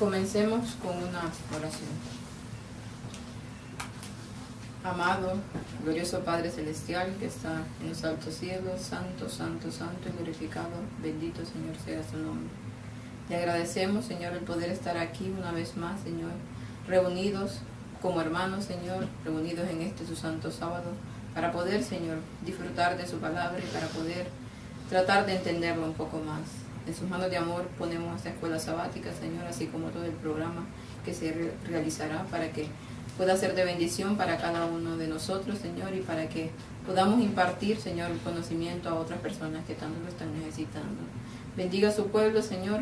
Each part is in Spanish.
Comencemos con una oración. Amado, glorioso Padre Celestial que está en los altos cielos, santo, santo, santo y glorificado, bendito Señor sea su nombre. Le agradecemos, Señor, el poder estar aquí una vez más, Señor, reunidos como hermanos, Señor, reunidos en este su santo sábado, para poder, Señor, disfrutar de su palabra y para poder tratar de entenderlo un poco más. En sus manos de amor ponemos esta escuela sabática, Señor, así como todo el programa que se realizará para que pueda ser de bendición para cada uno de nosotros, Señor, y para que podamos impartir, Señor, el conocimiento a otras personas que tanto lo están necesitando. Bendiga a su pueblo, Señor,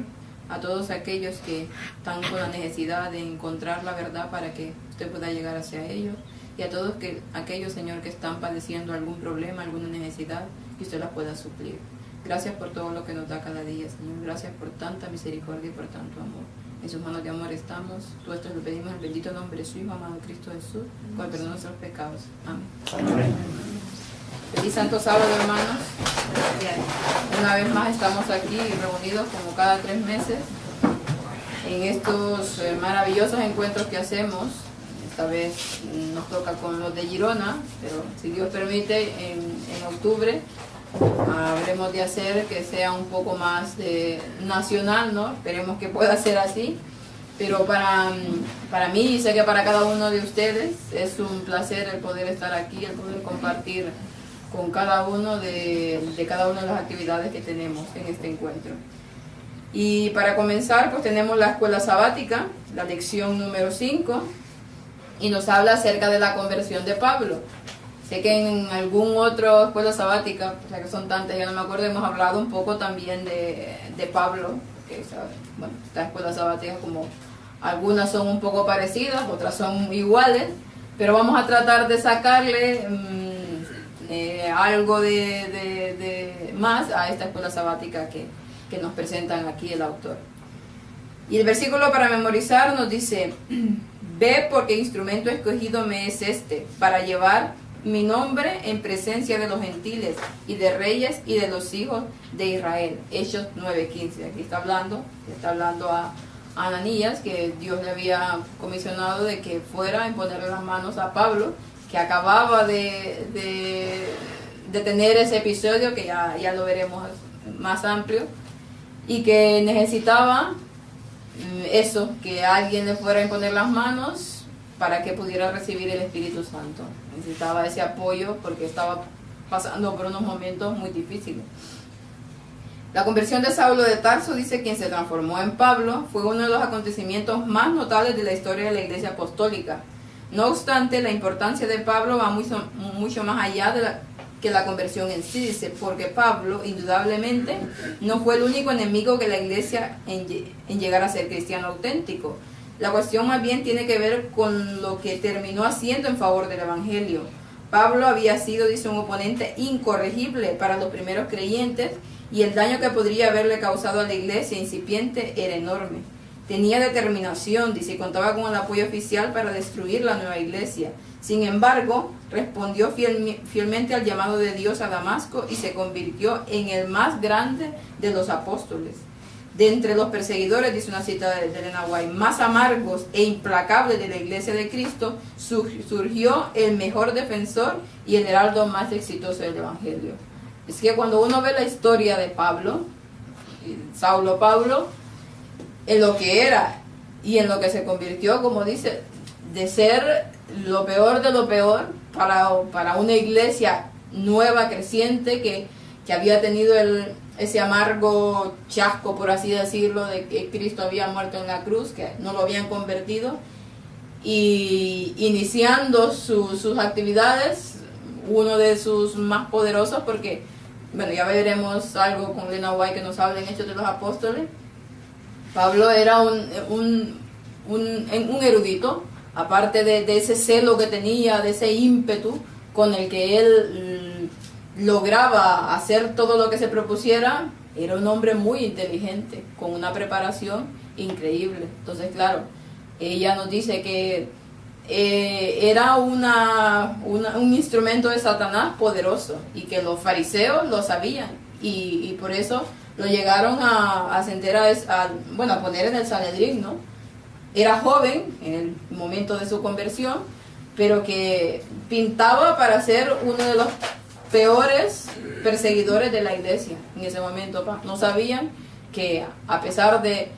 a todos aquellos que están con la necesidad de encontrar la verdad para que usted pueda llegar hacia ellos, y a todos aquellos, Señor, que están padeciendo algún problema, alguna necesidad, que usted la pueda suplir. Gracias por todo lo que nos da cada día, Señor. Gracias por tanta misericordia y por tanto amor. En sus manos de amor estamos. Todo esto lo pedimos en el bendito nombre de su Hijo, amado Cristo Jesús, con el perdón de nuestros pecados. Amén. Amén. Feliz Santo Sábado, hermanos. Una vez más estamos aquí reunidos como cada 3 meses en estos maravillosos encuentros que hacemos. Esta vez nos toca con los de Girona, pero si Dios permite, en octubre habremos de hacer que sea un poco más nacional, ¿no? Esperemos que pueda ser así. Pero para mí, y sé que para cada uno de ustedes, es un placer el poder estar aquí, el poder compartir con cada uno de cada una de las actividades que tenemos en este encuentro. Y para comenzar, pues tenemos la escuela sabática, la lección número 5, y nos habla acerca de la conversión de Pablo. Sé que en algún otro escuela sabática, o sea que son tantas, ya no me acuerdo, hemos hablado un poco también de Pablo, que bueno, estas escuelas sabáticas, como algunas son un poco parecidas, otras son iguales, pero vamos a tratar de sacarle algo de más a esta escuela sabática que nos presentan aquí el autor. Y el versículo para memorizar nos dice: ve porque instrumento escogido me es este, para llevar mi nombre en presencia de los gentiles y de reyes y de los hijos de Israel. Hechos 9:15. Aquí está hablando a Ananías, que Dios le había comisionado de que fuera a imponerle las manos a Pablo, que acababa de tener ese episodio, que ya lo veremos más amplio, y que necesitaba eso, que alguien le fuera a imponer las manos para que pudiera recibir el Espíritu Santo. Necesitaba ese apoyo porque estaba pasando por unos momentos muy difíciles. La conversión de Saulo de Tarso, dice quien se transformó en Pablo, fue uno de los acontecimientos más notables de la historia de la Iglesia Apostólica. No obstante, la importancia de Pablo va mucho más allá que la conversión en sí, dice, porque Pablo indudablemente no fue el único enemigo de la Iglesia en llegar a ser cristiano auténtico. La cuestión más bien tiene que ver con lo que terminó haciendo en favor del Evangelio. Pablo había sido, dice, un oponente incorregible para los primeros creyentes, y el daño que podría haberle causado a la iglesia incipiente era enorme. Tenía determinación, dice, y contaba con el apoyo oficial para destruir la nueva iglesia. Sin embargo, respondió fielmente al llamado de Dios a Damasco y se convirtió en el más grande de los apóstoles. De entre los perseguidores, dice una cita de Elena White, más amargos e implacables de la iglesia de Cristo, surgió el mejor defensor y el heraldo más exitoso del Evangelio. Es que cuando uno ve la historia de Pablo, Saulo Pablo, en lo que era y en lo que se convirtió, como dice, de ser lo peor de lo peor para una iglesia nueva, creciente, que había tenido ese amargo chasco, por así decirlo, de que Cristo había muerto en la cruz, que no lo habían convertido, y iniciando sus actividades, uno de sus más poderosos, porque, bueno, ya veremos algo con Lena White que nos habla en Hechos de los Apóstoles. Pablo era un erudito, aparte de ese celo que tenía, de ese ímpetu con el que él lograba hacer todo lo que se propusiera. Era un hombre muy inteligente, con una preparación increíble. Entonces, claro, ella nos dice que era un instrumento de Satanás poderoso, y que los fariseos lo sabían, y por eso lo llegaron a poner en el Sanedrín, ¿no? era joven en el momento de su conversión, pero que pintaba para ser uno de los peores perseguidores de la iglesia en ese momento. No sabían que a pesar de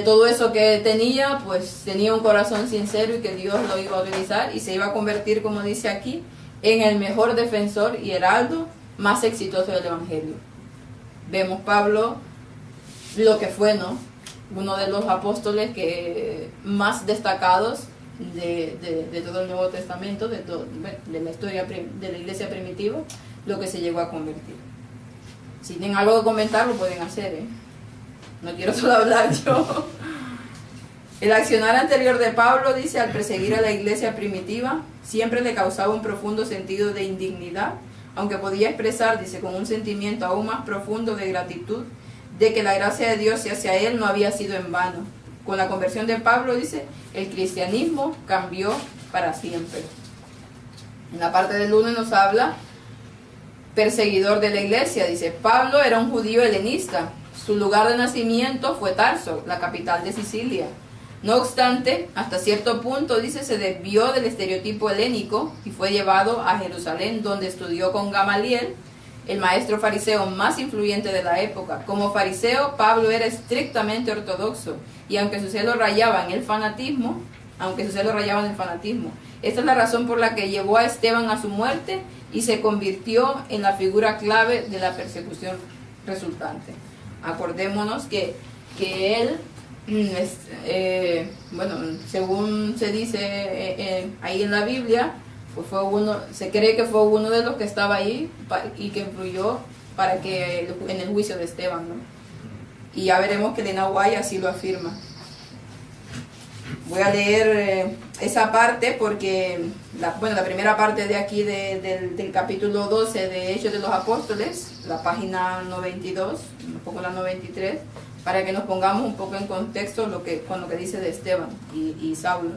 todo eso que tenía, pues tenía un corazón sincero y que Dios lo iba a utilizar y se iba a convertir, como dice aquí, en el mejor defensor y heraldo más exitoso del Evangelio. Vemos Pablo lo que fue, ¿no? Uno de los apóstoles que más destacados de todo el Nuevo Testamento, de la historia de la iglesia primitiva, lo que se llegó a convertir. Si tienen algo que comentar, lo pueden hacer, ¿eh? No quiero solo hablar yo. El accionar anterior de Pablo, dice, al perseguir a la iglesia primitiva, siempre le causaba un profundo sentido de indignidad, aunque podía expresar, dice, con un sentimiento aún más profundo de gratitud, de que la gracia de Dios hacia él no había sido en vano. Con la conversión de Pablo, dice, el cristianismo cambió para siempre. En la parte del 1 nos habla perseguidor de la iglesia, dice, Pablo era un judío helenista. Su lugar de nacimiento fue Tarso, la capital de Sicilia. No obstante, hasta cierto punto, dice, se desvió del estereotipo helénico y fue llevado a Jerusalén, donde estudió con Gamaliel, el maestro fariseo más influyente de la época. Como fariseo, Pablo era estrictamente ortodoxo, y aunque su celo rayaba en el fanatismo, esta es la razón por la que llevó a Esteban a su muerte y se convirtió en la figura clave de la persecución resultante. Acordémonos que él, según se dice ahí en la Biblia, pues se cree que fue uno de los que estaba ahí y que influyó para que en el juicio de Esteban, ¿no? Y ya veremos que Elena White así lo afirma. Voy a leer esa parte porque la primera parte de aquí del capítulo 12 de Hechos de los Apóstoles, la página 92, un poco la 93, para que nos pongamos un poco en contexto con lo que dice de Esteban y Saulo.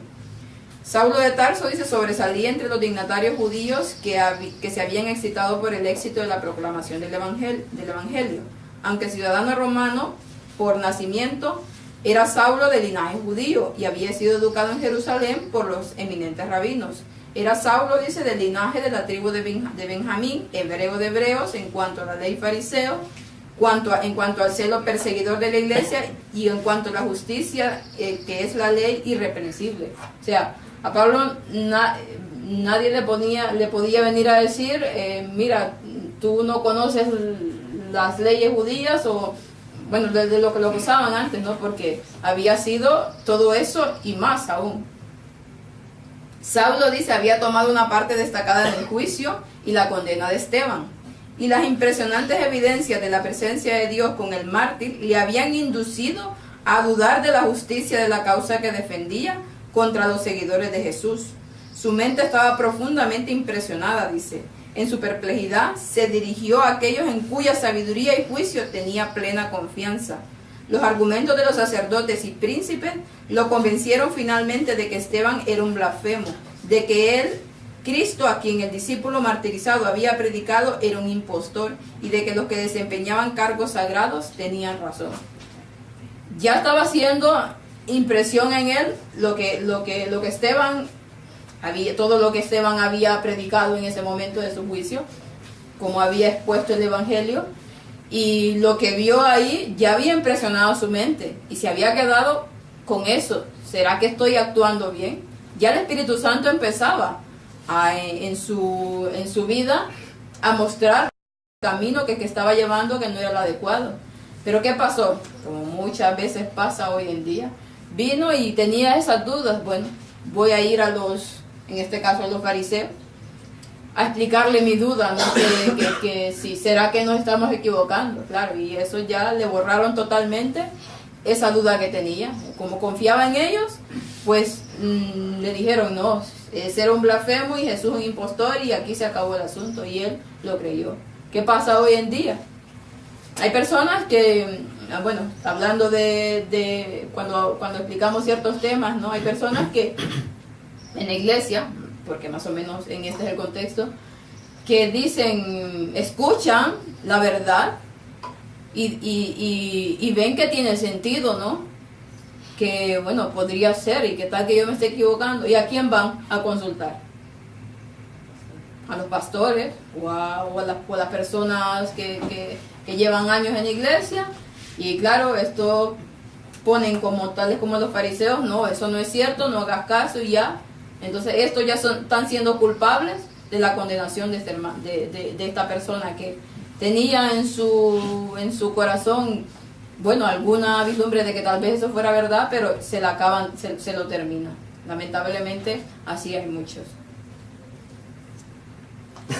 Saulo de Tarso, dice, sobresalía entre los dignatarios judíos que se habían excitado por el éxito de la proclamación del Evangelio. Aunque ciudadano romano por nacimiento, era Saulo de linaje judío y había sido educado en Jerusalén por los eminentes rabinos. Era Saulo, dice, del linaje de la tribu de Benjamín, hebreo de hebreos, en cuanto a la ley fariseo, en cuanto al celo perseguidor de la iglesia y en cuanto a la justicia, que es la ley irreprensible. O sea, a Pablo nadie le podía venir a decir, mira, tú no conoces las leyes judías o... Bueno, de lo que usaban antes, ¿no? Porque había sido todo eso y más aún. Saulo, dice, había tomado una parte destacada en el juicio y la condena de Esteban. Y las impresionantes evidencias de la presencia de Dios con el mártir le habían inducido a dudar de la justicia de la causa que defendía contra los seguidores de Jesús. Su mente estaba profundamente impresionada, dice. En su perplejidad se dirigió a aquellos en cuya sabiduría y juicio tenía plena confianza. Los argumentos de los sacerdotes y príncipes lo convencieron finalmente de que Esteban era un blasfemo, de que él, Cristo, a quien el discípulo martirizado había predicado, era un impostor y de que los que desempeñaban cargos sagrados tenían razón. Ya estaba haciendo impresión en él lo que Esteban todo lo que Esteban había predicado en ese momento de su juicio, como había expuesto el Evangelio, y lo que vio ahí ya había impresionado su mente y se había quedado con eso. ¿Será que estoy actuando bien? Ya el Espíritu Santo empezaba en su vida a mostrar el camino que estaba llevando, que no era el adecuado. Pero ¿qué pasó? Como muchas veces pasa hoy en día, vino y tenía esas dudas. Bueno, voy a ir en este caso a los fariseos, a explicarle mi duda, ¿no? que si será que nos estamos equivocando, claro, y eso ya le borraron totalmente esa duda que tenía. Como confiaba en ellos, pues le dijeron, no, ese era un blasfemo y Jesús un impostor y aquí se acabó el asunto, y él lo creyó. ¿Qué pasa hoy en día? Hay personas que, bueno, hablando de cuando explicamos ciertos temas, ¿no? Hay personas que en la iglesia, porque más o menos en este es el contexto, que dicen, escuchan la verdad y ven que tiene sentido, ¿no? que, bueno, podría ser, y qué tal que yo me esté equivocando. ¿Y a quién van a consultar? A los pastores o a las personas que llevan años en la iglesia. Y claro, esto ponen como tales como los fariseos: no, eso no es cierto, no hagas caso y ya. Entonces estos ya están siendo culpables de la condenación de esta persona que tenía en su corazón, bueno, alguna vislumbre de que tal vez eso fuera verdad, pero se lo termina. Lamentablemente así hay muchos.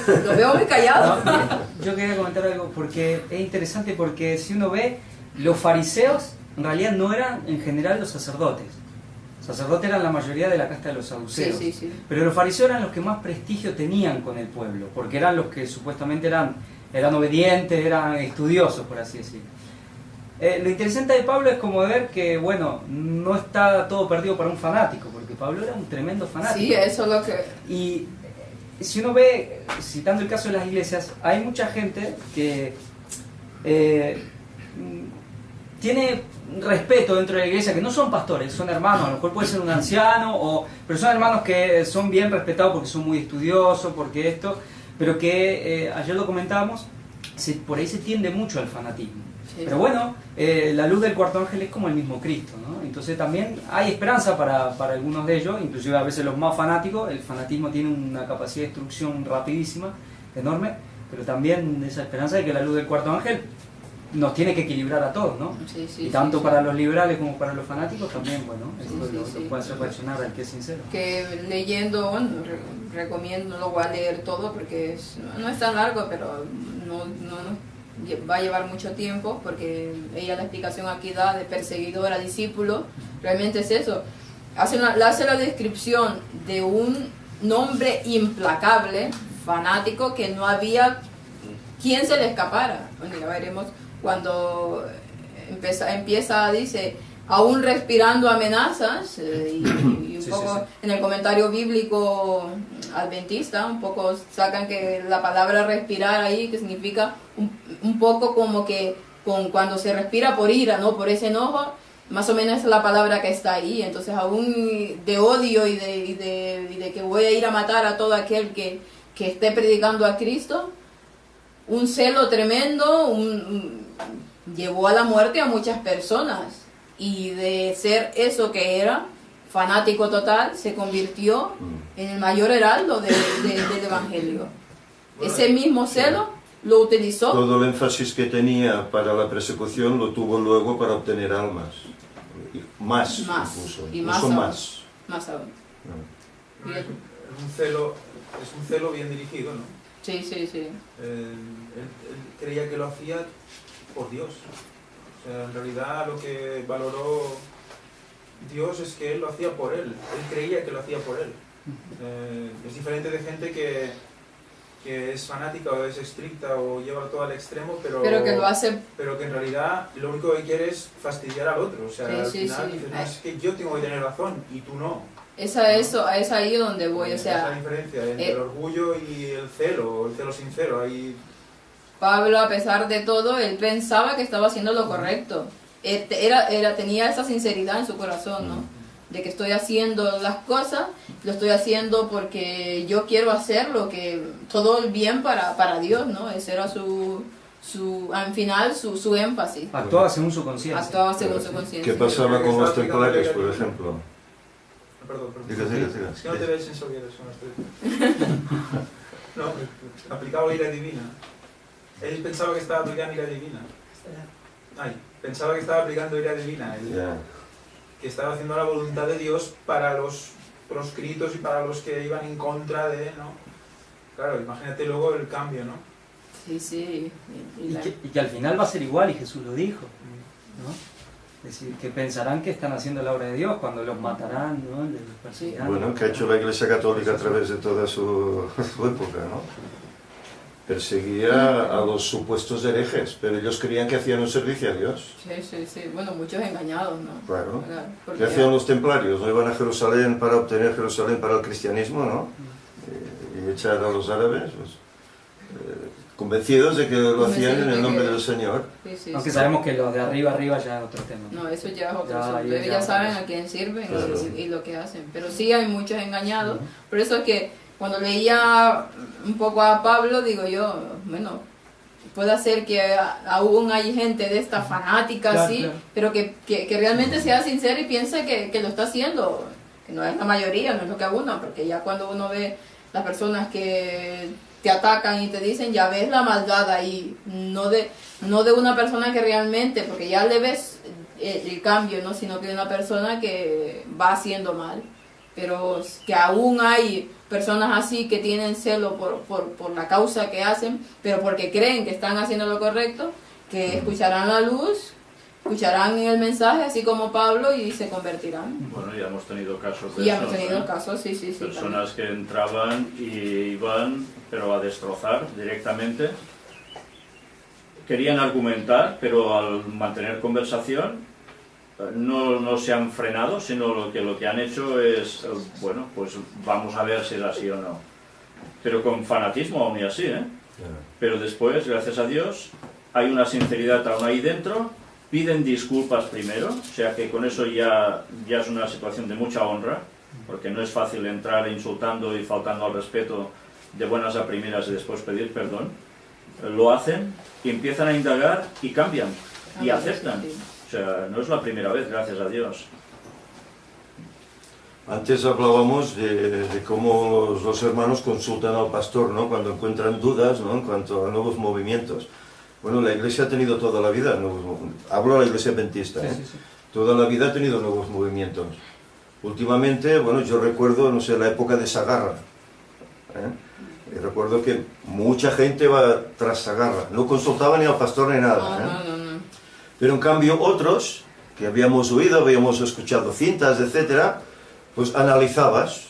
Lo veo muy callado. No, yo quería comentar algo porque es interesante, porque si uno ve, los fariseos en realidad no eran en general los sacerdotes. Los sacerdotes eran la mayoría de la casta de los saduceos. Sí, sí, sí. Pero los fariseos eran los que más prestigio tenían con el pueblo, porque eran los que supuestamente eran obedientes, eran estudiosos, por así decirlo. Lo interesante de Pablo es como ver que, bueno, no está todo perdido para un fanático, porque Pablo era un tremendo fanático. Sí, eso es lo que... Y si uno ve, citando el caso de las iglesias, hay mucha gente que tiene respeto dentro de la iglesia, que no son pastores, son hermanos, a lo mejor puede ser un anciano, pero son hermanos que son bien respetados porque son muy estudiosos, porque esto, pero que, ayer lo comentábamos, por ahí se tiende mucho al fanatismo. Sí. Pero bueno, la luz del cuarto ángel es como el mismo Cristo, ¿no? Entonces también hay esperanza para algunos de ellos, inclusive a veces los más fanáticos. El fanatismo tiene una capacidad de destrucción rapidísima, enorme, pero también esa esperanza de que la luz del cuarto ángel nos tiene que equilibrar a todos, ¿no? Sí, sí, y tanto para los liberales como para los fanáticos también, bueno, esto lo puede hacer reaccionar al que es sincero. Que leyendo, bueno, recomiendo, lo voy a leer todo porque no es tan largo, pero no va a llevar mucho tiempo, porque ella la explicación aquí da de perseguidor a discípulo, realmente es eso. Hace la descripción de un hombre implacable, fanático, que no había quien se le escapara. Bueno, ya veremos cuando empieza, dice, aún respirando amenazas, y un poco sí. En el comentario bíblico adventista, un poco sacan que la palabra respirar ahí, que significa un poco como que cuando se respira por ira, ¿no? Por ese enojo, más o menos es la palabra que está ahí. Entonces aún de odio y de que voy a ir a matar a todo aquel que esté predicando a Cristo, un celo tremendo, llevó a la muerte a muchas personas, y de ser eso que era, fanático total, se convirtió en el mayor heraldo del Evangelio. Ese mismo celo lo utilizó. Todo el énfasis que tenía para la persecución lo tuvo luego para obtener almas. Más incluso. Y más aún. Más aún. No. Es un celo bien dirigido, ¿no? Sí. Él creía que lo hacía por Dios. O sea, en realidad lo que valoró Dios es que él lo hacía por él. Él creía que lo hacía por él. Es diferente de gente que es fanática o es estricta o lleva todo al extremo, pero que lo hace... pero que en realidad lo único que quiere es fastidiar al otro. O sea, al final dices, no, es que yo tengo que tener razón y tú no. Es ahí donde voy, o sea... Esa es la diferencia entre el orgullo y el celo sincero. Ahí... Pablo, a pesar de todo, él pensaba que estaba haciendo lo correcto. Tenía esa sinceridad en su corazón, ¿no? De que estoy haciendo las cosas, lo estoy haciendo porque yo quiero hacer todo el bien para Dios, ¿no? Ese era al final su énfasis. Actuaba según su conciencia. ¿Qué pasaba con los templarios, por ejemplo? Perdón. Diga. Es que no te ves en sobriedad, no, aplicaba ira divina. Él pensaba que estaba aplicando ira divina. Pensaba que estaba aplicando ira divina. Que estaba haciendo la voluntad de Dios para los proscritos y para los que iban en contra de, ¿no? Claro, imagínate luego el cambio, ¿no? Sí. Y que al final va a ser igual, y Jesús lo dijo, ¿no? Es decir, que pensarán que están haciendo la obra de Dios cuando los matarán, ¿no? Les perseguirán. Bueno, que ha hecho la Iglesia Católica a través de toda su época, ¿no? Perseguía a los supuestos herejes, pero ellos creían que hacían un servicio a Dios. Sí. Bueno, muchos engañados, ¿no? Claro. ¿Qué hacían los templarios? ¿No iban a Jerusalén para obtener Jerusalén para el cristianismo, no? Y echar a los árabes. Pues, convencidos de que lo Convencidos hacían en de el nombre que- del Señor. Sí, sí, Aunque sí. sabemos que lo de arriba ya es otro tema. No, eso ya es otro Ya, asunto. ya, Ellos ya. ya saben a quién sirven Claro. y lo que hacen. Pero sí hay muchos engañados. Por eso es que cuando leía un poco a Pablo, digo yo, bueno, puede ser que aún hay gente de esta fanática Claro, así, claro. pero que realmente sea sincera y piense que lo está haciendo. Que no es la mayoría, no es lo que abunda, porque ya cuando uno ve las personas que te atacan y te dicen, ya ves la maldad ahí, no de una persona que realmente, porque ya le ves el cambio, ¿no? Sino que de una persona que va haciendo mal. Pero que aún hay personas así que tienen celo por la causa que hacen, pero porque creen que están haciendo lo correcto, que escucharán la luz, escucharán el mensaje, así como Pablo, y se convertirán. Bueno, ya hemos tenido casos de Y esos, hemos tenido ¿eh? casos, sí. Personas que entraban y iban, pero a destrozar directamente. Querían argumentar, pero al mantener conversación no se han frenado, sino lo que han hecho es, bueno, pues vamos a ver si es así o no. Pero con fanatismo aún y así, ¿eh? Pero después, gracias a Dios, hay una sinceridad aún ahí dentro, piden disculpas primero, o sea que con eso ya es una situación de mucha honra, porque no es fácil entrar insultando y faltando al respeto de buenas a primeras y después pedir perdón. Lo hacen y empiezan a indagar y cambian y aceptan. O sea, no es la primera vez, gracias a Dios. Antes hablábamos de cómo los hermanos consultan al pastor, ¿no? Cuando encuentran dudas, ¿no? En cuanto a nuevos movimientos. Bueno, la Iglesia ha tenido toda la vida nuevos movimientos. Hablo de la Iglesia Adventista, ¿eh? Sí. Toda la vida ha tenido nuevos movimientos. Últimamente, bueno, yo recuerdo, no sé, la época de Sagarra, ¿eh? Y recuerdo que mucha gente va tras Sagarra. No consultaba ni al pastor ni nada, ¿eh? No. Pero en cambio otros, que habíamos oído, habíamos escuchado cintas, etcétera, pues analizabas,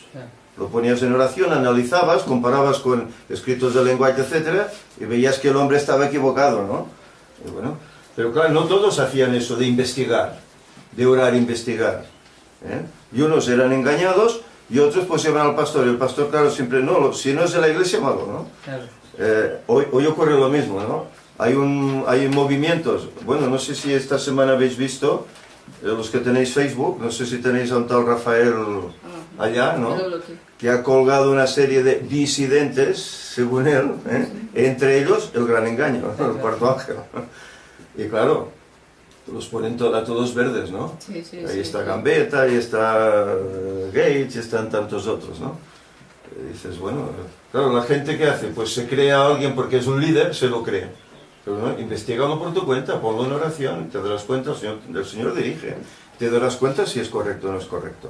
lo ponías en oración, analizabas, comparabas con escritos de lenguaje, etcétera, y veías que el hombre estaba equivocado, ¿no? Y bueno, pero claro, no todos hacían eso de investigar, de orar e investigar, ¿eh? Y unos eran engañados y otros pues iban al pastor, y el pastor, claro, siempre, no, si no es de la iglesia, malo, ¿no? Claro. Hoy ocurre lo mismo, ¿no? Hay movimientos, bueno, no sé si esta semana habéis visto, los que tenéis Facebook, no sé si tenéis a un tal Rafael allá, ¿no? Que ha colgado una serie de disidentes, según él, ¿eh? Entre ellos el gran engaño, ¿no? El cuarto ángel. Y claro, los ponen a todos verdes, ¿no? Sí, Ahí está Gambetta, ahí está Gates, y están tantos otros, ¿no? Y dices, bueno, claro, la gente que hace, pues se cree a alguien porque es un líder, se lo cree. Pero no, investígalo por tu cuenta, ponlo en oración, te darás cuenta, el Señor dirige, te darás cuenta si es correcto o no es correcto.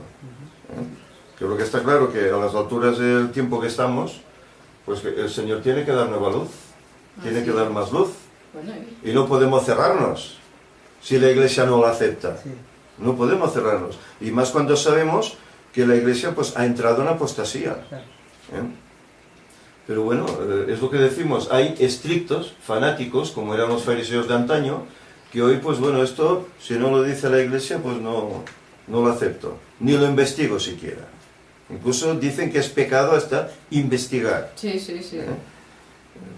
Yo creo que está claro que a las alturas del tiempo que estamos, pues que el Señor tiene que dar nueva luz, tiene que dar más luz, Bueno, y no podemos cerrarnos si la Iglesia no la acepta. Sí. No podemos cerrarnos, y más cuando sabemos que la Iglesia pues ha entrado en apostasía. Claro. ¿Eh? Pero bueno, es lo que decimos, hay estrictos, fanáticos, como eran los fariseos de antaño, que hoy, pues bueno, esto, si no lo dice la Iglesia, pues no lo acepto, ni lo investigo siquiera. Incluso dicen que es pecado hasta investigar. sí.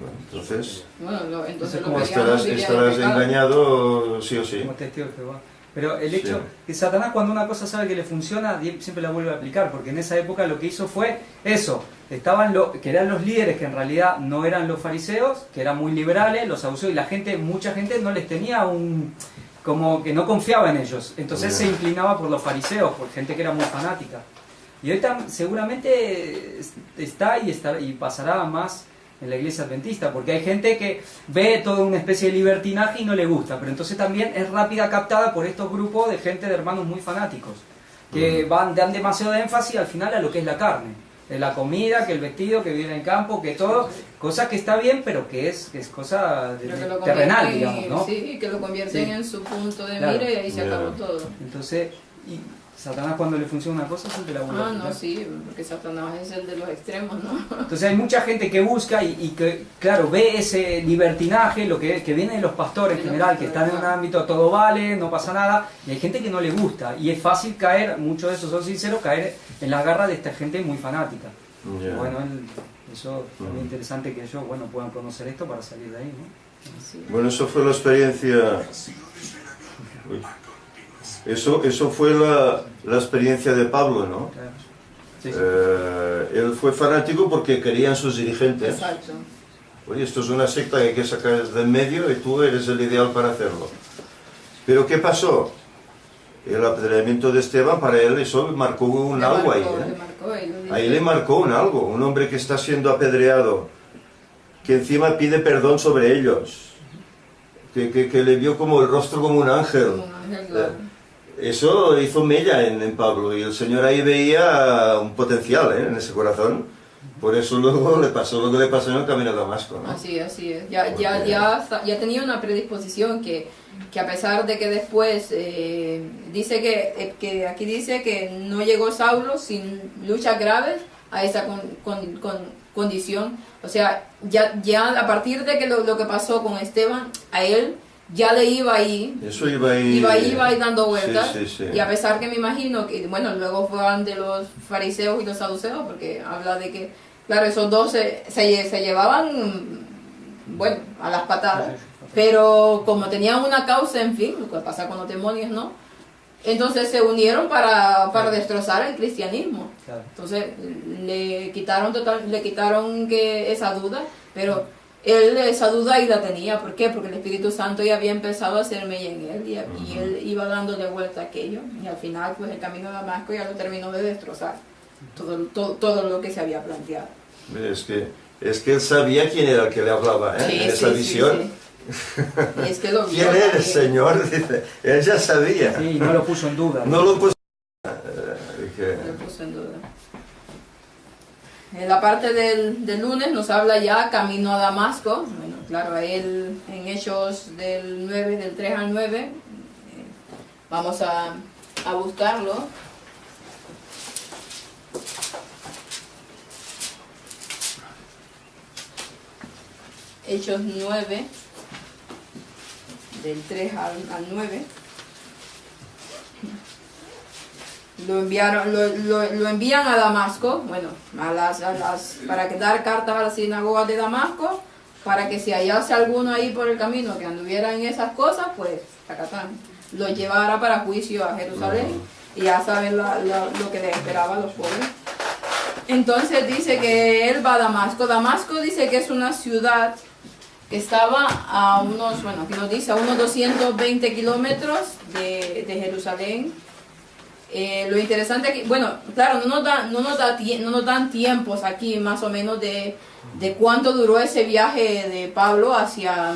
Bueno, entonces, Entonces como lo veríamos diría estarás de pecado. engañado sí o sí. Como testigo de Jehová. Pero el hecho Sí. que Satanás, cuando una cosa sabe que le funciona, siempre la vuelve a aplicar, porque en esa época lo que hizo fue eso. Estaban que eran los líderes, que en realidad no eran los fariseos, que eran muy liberales, los saduceos, y la gente, mucha gente no les tenía como que no confiaba en ellos. Entonces se inclinaba por los fariseos, por gente que era muy fanática. Y hoy seguramente está y pasará más en la iglesia adventista, porque hay gente que ve toda una especie de libertinaje y no le gusta, pero entonces también es rápida captada por estos grupos de gente, de hermanos muy fanáticos, que dan demasiado énfasis al final a lo que es la carne, la comida, que el vestido, que vive en el campo, que todo, cosa que está bien, pero que es cosa Pero que lo terrenal, convierten, digamos, ¿no? Sí, que lo convierten Sí. en su punto de Claro. mira y ahí se acabó todo. Entonces, y Satanás cuando le funciona una cosa siempre la vuelve a No, aplicar. sí, porque Satanás es el de los extremos, ¿no? Entonces hay mucha gente que busca y que, claro, ve ese libertinaje, lo que viene de los pastores en general, que están en un ámbito todo vale, no pasa nada, y hay gente que no le gusta, y es fácil caer, muchos de esos son sinceros, caer en la garra de esta gente muy fanática. Ya. Bueno, el eso es muy interesante que ellos, bueno, puedan conocer esto para salir de ahí, ¿no? Sí. Bueno, eso fue la experiencia. Uy. Eso fue la experiencia de Pablo, ¿no? Claro. Sí, sí. Él fue fanático porque querían sus dirigentes. Exacto. Oye, esto es una secta que hay que sacar del medio y tú eres el ideal para hacerlo. Pero ¿qué pasó? El apedreamiento de Esteban, para él eso marcó un algo ahí. Ahí le marcó un algo. Un hombre que está siendo apedreado, que encima pide perdón sobre ellos, que le vio como el rostro como un ángel. Como un ángel, claro. Eso hizo mella en Pablo y el Señor ahí veía un potencial en ese corazón. Por eso luego le pasó lo que le pasó en el camino a Damasco, ¿no? Así es. Ya tenía una predisposición que a pesar de que después dice que aquí dice que no llegó Saulo sin luchas graves a esa condición. O sea, ya a partir de que lo que pasó con Esteban, a él ya le iba ahí. Eso iba ahí Dando vueltas. Sí. Y a pesar que me imagino que, bueno, luego fueron de los fariseos y los saduceos, porque habla de que, claro, esos dos se llevaban, bueno, a las patadas. Pero como tenían una causa, en fin, lo que pasa con los demonios, ¿no? Entonces se unieron para destrozar el cristianismo. Claro. Entonces le quitaron esa duda, pero él esa duda ahí la tenía. ¿Por qué? Porque el Espíritu Santo ya había empezado a hacer mella en él y él iba dándole vuelta a aquello. Y al final, pues el camino de Damasco ya lo terminó de destrozar. Todo lo que se había planteado. Es que él sabía quién era el que le hablaba, ¿eh? En esa visión. Sí. Es que lo vio. ¿Quién eres, Señor? Dice, él ya sabía. Sí, y no lo puso en duda. No lo puso en duda. En la parte del lunes nos habla ya camino a Damasco. Bueno, claro, él en Hechos del 9, del 3 al 9, vamos a buscarlo. Hechos 9, del 3 al 9. Lo envían a Damasco, bueno, para dar cartas a las sinagogas de Damasco, para que si hallase alguno ahí por el camino que anduviera en esas cosas, pues lo llevara para juicio a Jerusalén, y ya saben lo que les esperaba a los pobres. Entonces dice que él va a Damasco. Damasco dice que es una ciudad que estaba a unos, bueno, aquí nos dice, a unos 220 kilómetros de Jerusalén. Lo interesante aquí, bueno, claro, no nos dan tiempos aquí más o menos de cuánto duró ese viaje de Pablo hacia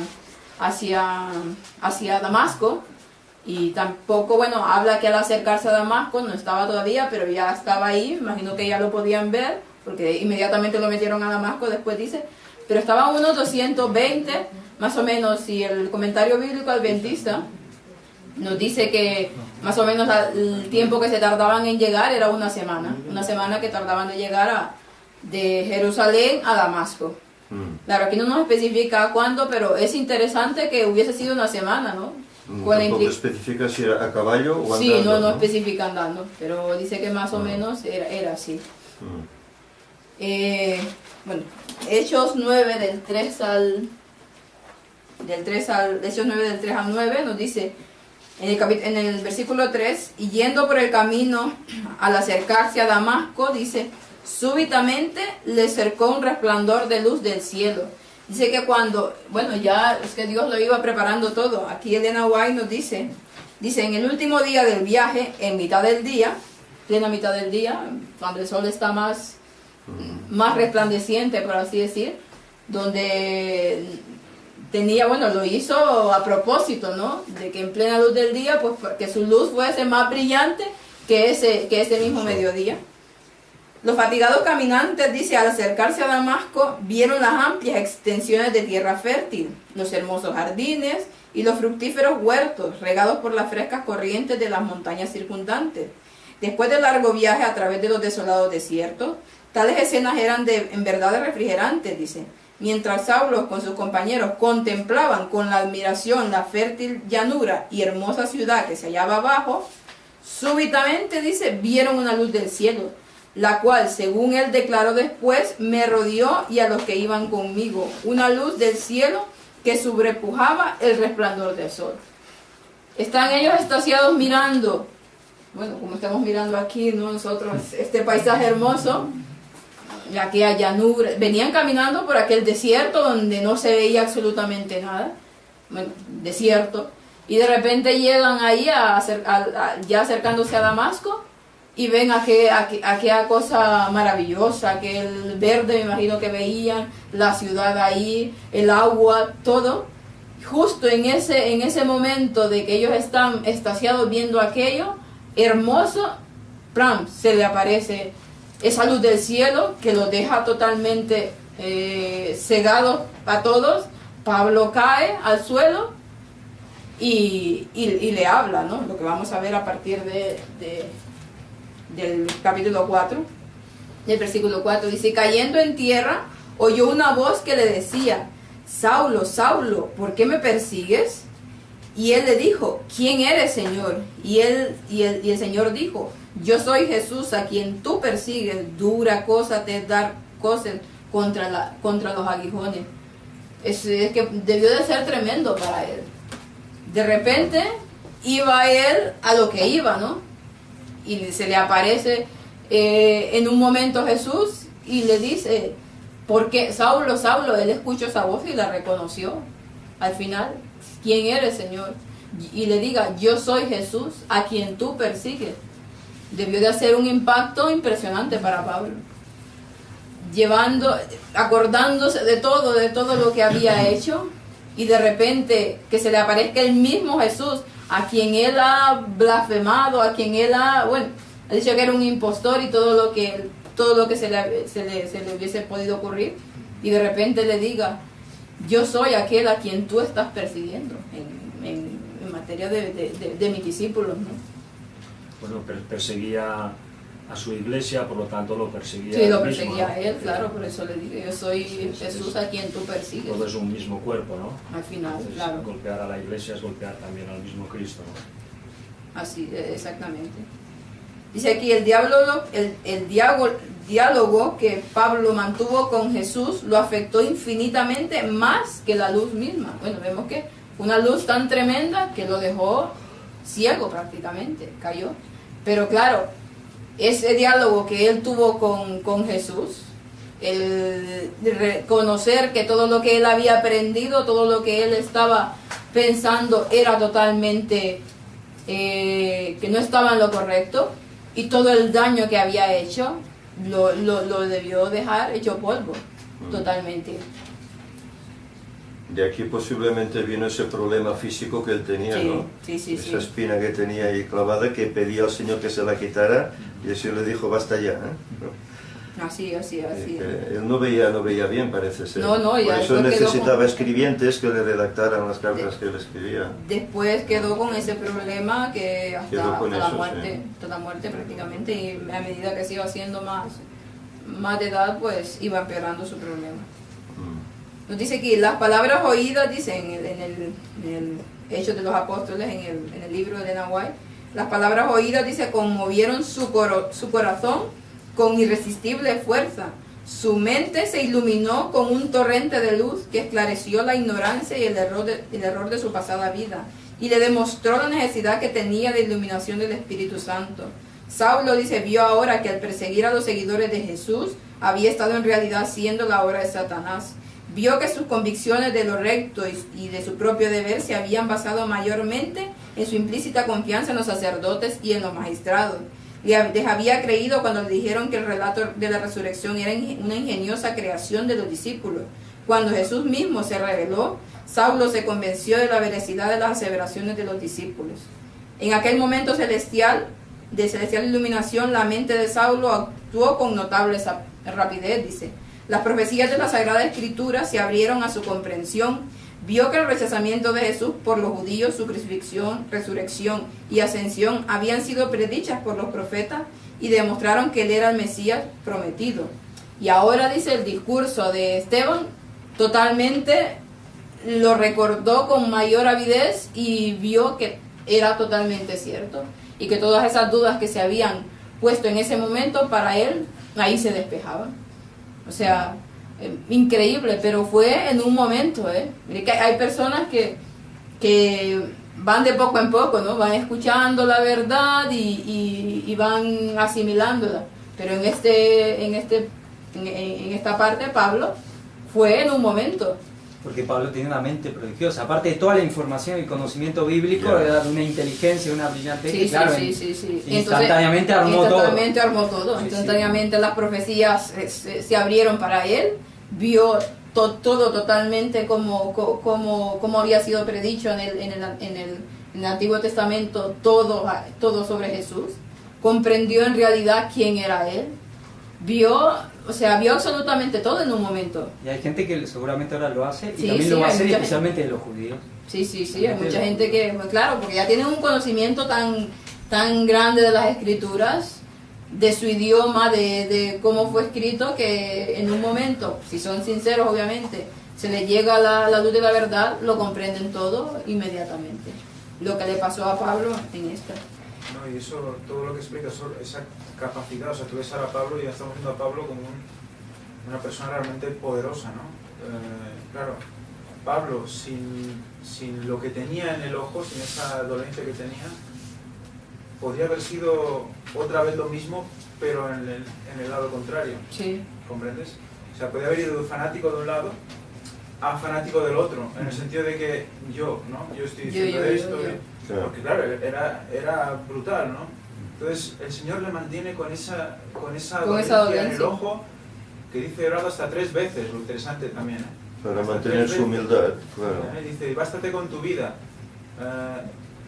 Damasco, y tampoco, bueno, habla que al acercarse a Damasco no estaba todavía, pero ya estaba ahí, imagino que ya lo podían ver, porque inmediatamente lo metieron a Damasco, después dice, pero estaba a unos 220, más o menos, y el comentario bíblico adventista nos dice que más o menos el tiempo que se tardaban en llegar era una semana que tardaban de llegar de Jerusalén a Damasco. Claro, aquí no nos especifica cuándo, pero es interesante que hubiese sido una semana, ¿no? Tampoco especifica si era a caballo o andando. Sí, no especifica andando, pero dice que más o menos era así. Bueno, Hechos 9 del 3 al 9 nos dice en el versículo 3, y yendo por el camino al acercarse a Damasco, dice, súbitamente le cercó un resplandor de luz del cielo. Dice que cuando, bueno, ya es que Dios lo iba preparando todo. Aquí Elena White nos dice, en el último día del viaje, en mitad del día, plena mitad del día, cuando el sol está más resplandeciente, por así decir, donde tenía, bueno, lo hizo a propósito, ¿no? De que en plena luz del día, pues que su luz fuese más brillante que ese mismo mediodía. Los fatigados caminantes, dice, al acercarse a Damasco, vieron las amplias extensiones de tierra fértil, los hermosos jardines y los fructíferos huertos, regados por las frescas corrientes de las montañas circundantes. Después del largo viaje a través de los desolados desiertos, tales escenas eran en verdad refrigerantes, dice. Mientras Saulo con sus compañeros contemplaban con la admiración la fértil llanura y hermosa ciudad que se hallaba abajo, súbitamente, dice, vieron una luz del cielo, la cual, según él declaró después, me rodeó y a los que iban conmigo, una luz del cielo que sobrepujaba el resplandor del sol. Están ellos extasiados mirando, bueno, como estamos mirando aquí, ¿no? Nosotros, este paisaje hermoso, aquella llanura, venían caminando por aquel desierto donde no se veía absolutamente nada, bueno, desierto, y de repente llegan ahí ya acercándose a Damasco, y ven aquella cosa maravillosa, aquel verde, me imagino que veían, la ciudad ahí, el agua, todo. Justo en ese momento de que ellos están extasiados viendo aquello hermoso, ¡pram!, se le aparece esa luz del cielo que los deja totalmente cegados a todos. Pablo cae al suelo y le habla, ¿no? Lo que vamos a ver a partir del capítulo 4, del versículo 4, dice: cayendo en tierra, oyó una voz que le decía: Saulo, Saulo, ¿por qué me persigues? Y él le dijo: ¿quién eres, Señor? Y el Señor dijo: yo soy Jesús, a quien tú persigues. Dura cosa te es dar cosas contra los aguijones. Es que debió de ser tremendo para él. De repente iba él a lo que iba, ¿no? Y se le aparece en un momento Jesús y le dice: ¿por qué, Saulo, Saulo? Él escuchó esa voz y la reconoció al final. ¿Quién eres, Señor? Y le diga: yo soy Jesús, a quien tú persigues. Debió de hacer un impacto impresionante para Pablo, acordándose de todo lo que había hecho, y de repente que se le aparezca el mismo Jesús, a quien él ha blasfemado, a quien él ha dicho que era un impostor y todo lo que se le hubiese podido ocurrir, y de repente le diga: yo soy aquel a quien tú estás persiguiendo en materia de mis discípulos, ¿no? Bueno, perseguía a su iglesia, por lo tanto lo perseguía. Sí, lo él perseguía mismo, ¿no? a él, claro, por eso le digo: yo soy Jesús a quien tú persigues. Todo es un mismo cuerpo, ¿no? Al final, Entonces, claro. golpear a la iglesia es golpear también al mismo Cristo, ¿no? Así, exactamente. Dice aquí: el diálogo que Pablo mantuvo con Jesús lo afectó infinitamente más que la luz misma. Bueno, vemos que una luz tan tremenda que lo dejó ciego prácticamente, cayó. Pero claro, ese diálogo que él tuvo con Jesús, el reconocer que todo lo que él había aprendido, todo lo que él estaba pensando era totalmente que no estaba en lo correcto, y todo el daño que había hecho lo debió dejar hecho polvo totalmente. De aquí posiblemente vino ese problema físico que él tenía, Sí, ¿no? sí, Esa espina que tenía ahí clavada, que pedía al Señor que se la quitara, y el Señor le dijo: basta ya, ¿eh? Así. Él no veía bien, parece ser. No, Por ya eso después necesitaba quedó escribientes que le redactaran las cartas que él escribía. Después quedó con ese problema que Quedó con hasta eso, la muerte prácticamente, y a medida que se iba haciendo más de edad, pues iba empeorando su problema. Nos dice aquí: las palabras oídas, dice en el Hechos de los Apóstoles, en el libro de Ellen White, las palabras oídas, dice, conmovieron su corazón con irresistible fuerza. Su mente se iluminó con un torrente de luz que esclareció la ignorancia y el error de su pasada vida, y le demostró la necesidad que tenía de iluminación del Espíritu Santo. Saulo, dice, vio ahora que al perseguir a los seguidores de Jesús había estado en realidad haciendo la obra de Satanás. Vio que sus convicciones de lo recto y de su propio deber se habían basado mayormente en su implícita confianza en los sacerdotes y en los magistrados. Les había creído cuando le dijeron que el relato de la resurrección era una ingeniosa creación de los discípulos. Cuando Jesús mismo se reveló, Saulo se convenció de la veracidad de las aseveraciones de los discípulos. En aquel momento de celestial iluminación, la mente de Saulo actuó con notable rapidez, dice. Las profecías de la Sagrada Escritura se abrieron a su comprensión. Vio que el rechazamiento de Jesús por los judíos, su crucifixión, resurrección y ascensión habían sido predichas por los profetas y demostraron que él era el Mesías prometido. Y ahora, dice, el discurso de Esteban totalmente lo recordó con mayor avidez y vio que era totalmente cierto, y que todas esas dudas que se habían puesto en ese momento, para él, ahí se despejaba. O sea, increíble, pero fue en un momento. Mire que hay personas que van de poco en poco, ¿no? Van escuchando la verdad y van asimilándola. Pero en esta parte, Pablo fue en un momento. Porque Pablo tiene una mente prodigiosa. Aparte de toda la información y conocimiento bíblico, Yeah. era de una inteligencia, una brillantez. Sí, claro, sí. Instantáneamente armó todo. Sí, Instantáneamente las profecías se abrieron para él. Vio todo totalmente como había sido predicho en el Antiguo Testamento, todo sobre Jesús. Comprendió en realidad quién era él. Vio absolutamente todo en un momento. Y hay gente que seguramente ahora lo hace y Sí, también sí, lo va a hay hacer, mucha especialmente de los judíos. Sí, hay mucha gente que, pues, claro, porque ya tienen un conocimiento tan grande de las escrituras, de su idioma, de cómo fue escrito, que en un momento, si son sinceros obviamente, se les llega la luz de la verdad, lo comprenden todo inmediatamente. Lo que le pasó a Pablo en esta. No, y eso, todo lo que explica, esa capacidad, o sea, tú ves ahora a Pablo y ya estamos viendo a Pablo como una persona realmente poderosa, ¿no? Claro, Pablo, sin lo que tenía en el ojo, sin esa dolencia que tenía, podría haber sido otra vez lo mismo, pero en el lado contrario. Sí. ¿Comprendes? O sea, podría haber ido fanático de un lado a fanático del otro, en el sentido de que yo estoy diciendo esto. Claro. Porque claro, era brutal, ¿no? Entonces el Señor le mantiene con esa dolencia en el ojo, que dice orado hasta 3 veces, lo interesante también, ¿eh? Para Hasta mantener 3 su veces. humildad, claro. Dice, bástate con tu vida.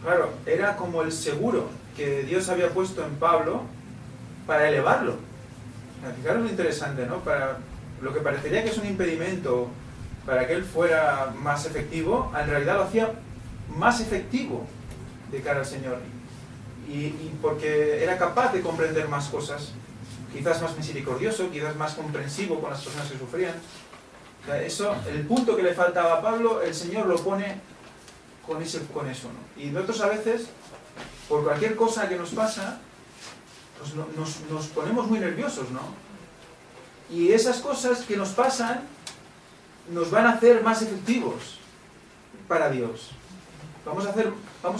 Claro, era como el seguro que Dios había puesto en Pablo para elevarlo. Fijaros lo interesante, ¿no? Para lo que parecería que es un impedimento para que él fuera más efectivo, en realidad lo hacía más efectivo de cara al Señor. Y porque era capaz de comprender más cosas, quizás más misericordioso, quizás más comprensivo con las personas que sufrían. O sea, eso, el punto que le faltaba a Pablo, el Señor lo pone con eso, ¿no? Y nosotros a veces, por cualquier cosa que nos pasa, pues nos ponemos muy nerviosos, ¿no? Y esas cosas que nos pasan nos van a hacer más efectivos para Dios. Vamos a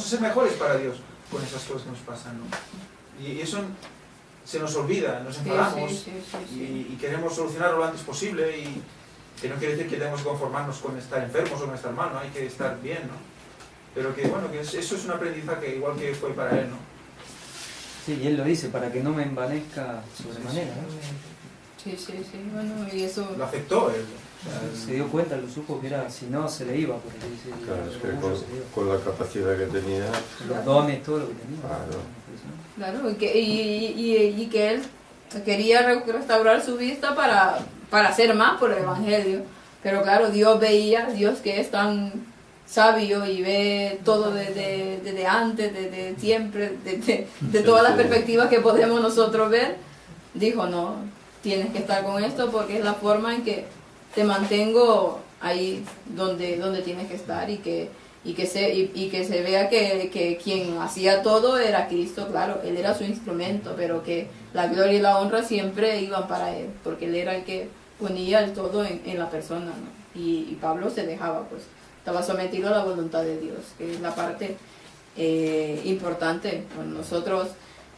ser mejores para Dios con esas cosas que nos pasan, ¿no? Y eso se nos olvida, nos enfadamos y queremos solucionarlo lo antes posible, y que no quiere decir que tenemos que conformarnos con estar enfermos o con estar mal, ¿no? Hay que estar bien, ¿no? Pero que bueno, que eso es un aprendizaje igual que fue para él, ¿no? Sí, y él lo dice, para que no me envanezca sobremanera, ¿no? Sí, bueno, y eso... Lo aceptó él. Se dio cuenta, lo supo que era, si no se le iba, porque dice, Claro, es que orgullo se le iba. con la capacidad que tenía, Los dones, todo lo que tenía. Claro. Claro, y que él quería restaurar su vista para hacer más por el Evangelio. Pero claro, Dios que es tan sabio y ve todo desde antes, desde siempre, de todas las perspectivas que podemos nosotros ver, dijo, no, tienes que estar con esto porque es la forma en que te mantengo ahí donde tienes que estar, y que se vea que quien hacía todo era Cristo. Claro, Él era su instrumento, pero que la gloria y la honra siempre iban para Él, porque Él era el que ponía el todo en la persona, ¿no? Y Pablo se dejaba, pues, estaba sometido a la voluntad de Dios, que es la parte importante. Cuando nosotros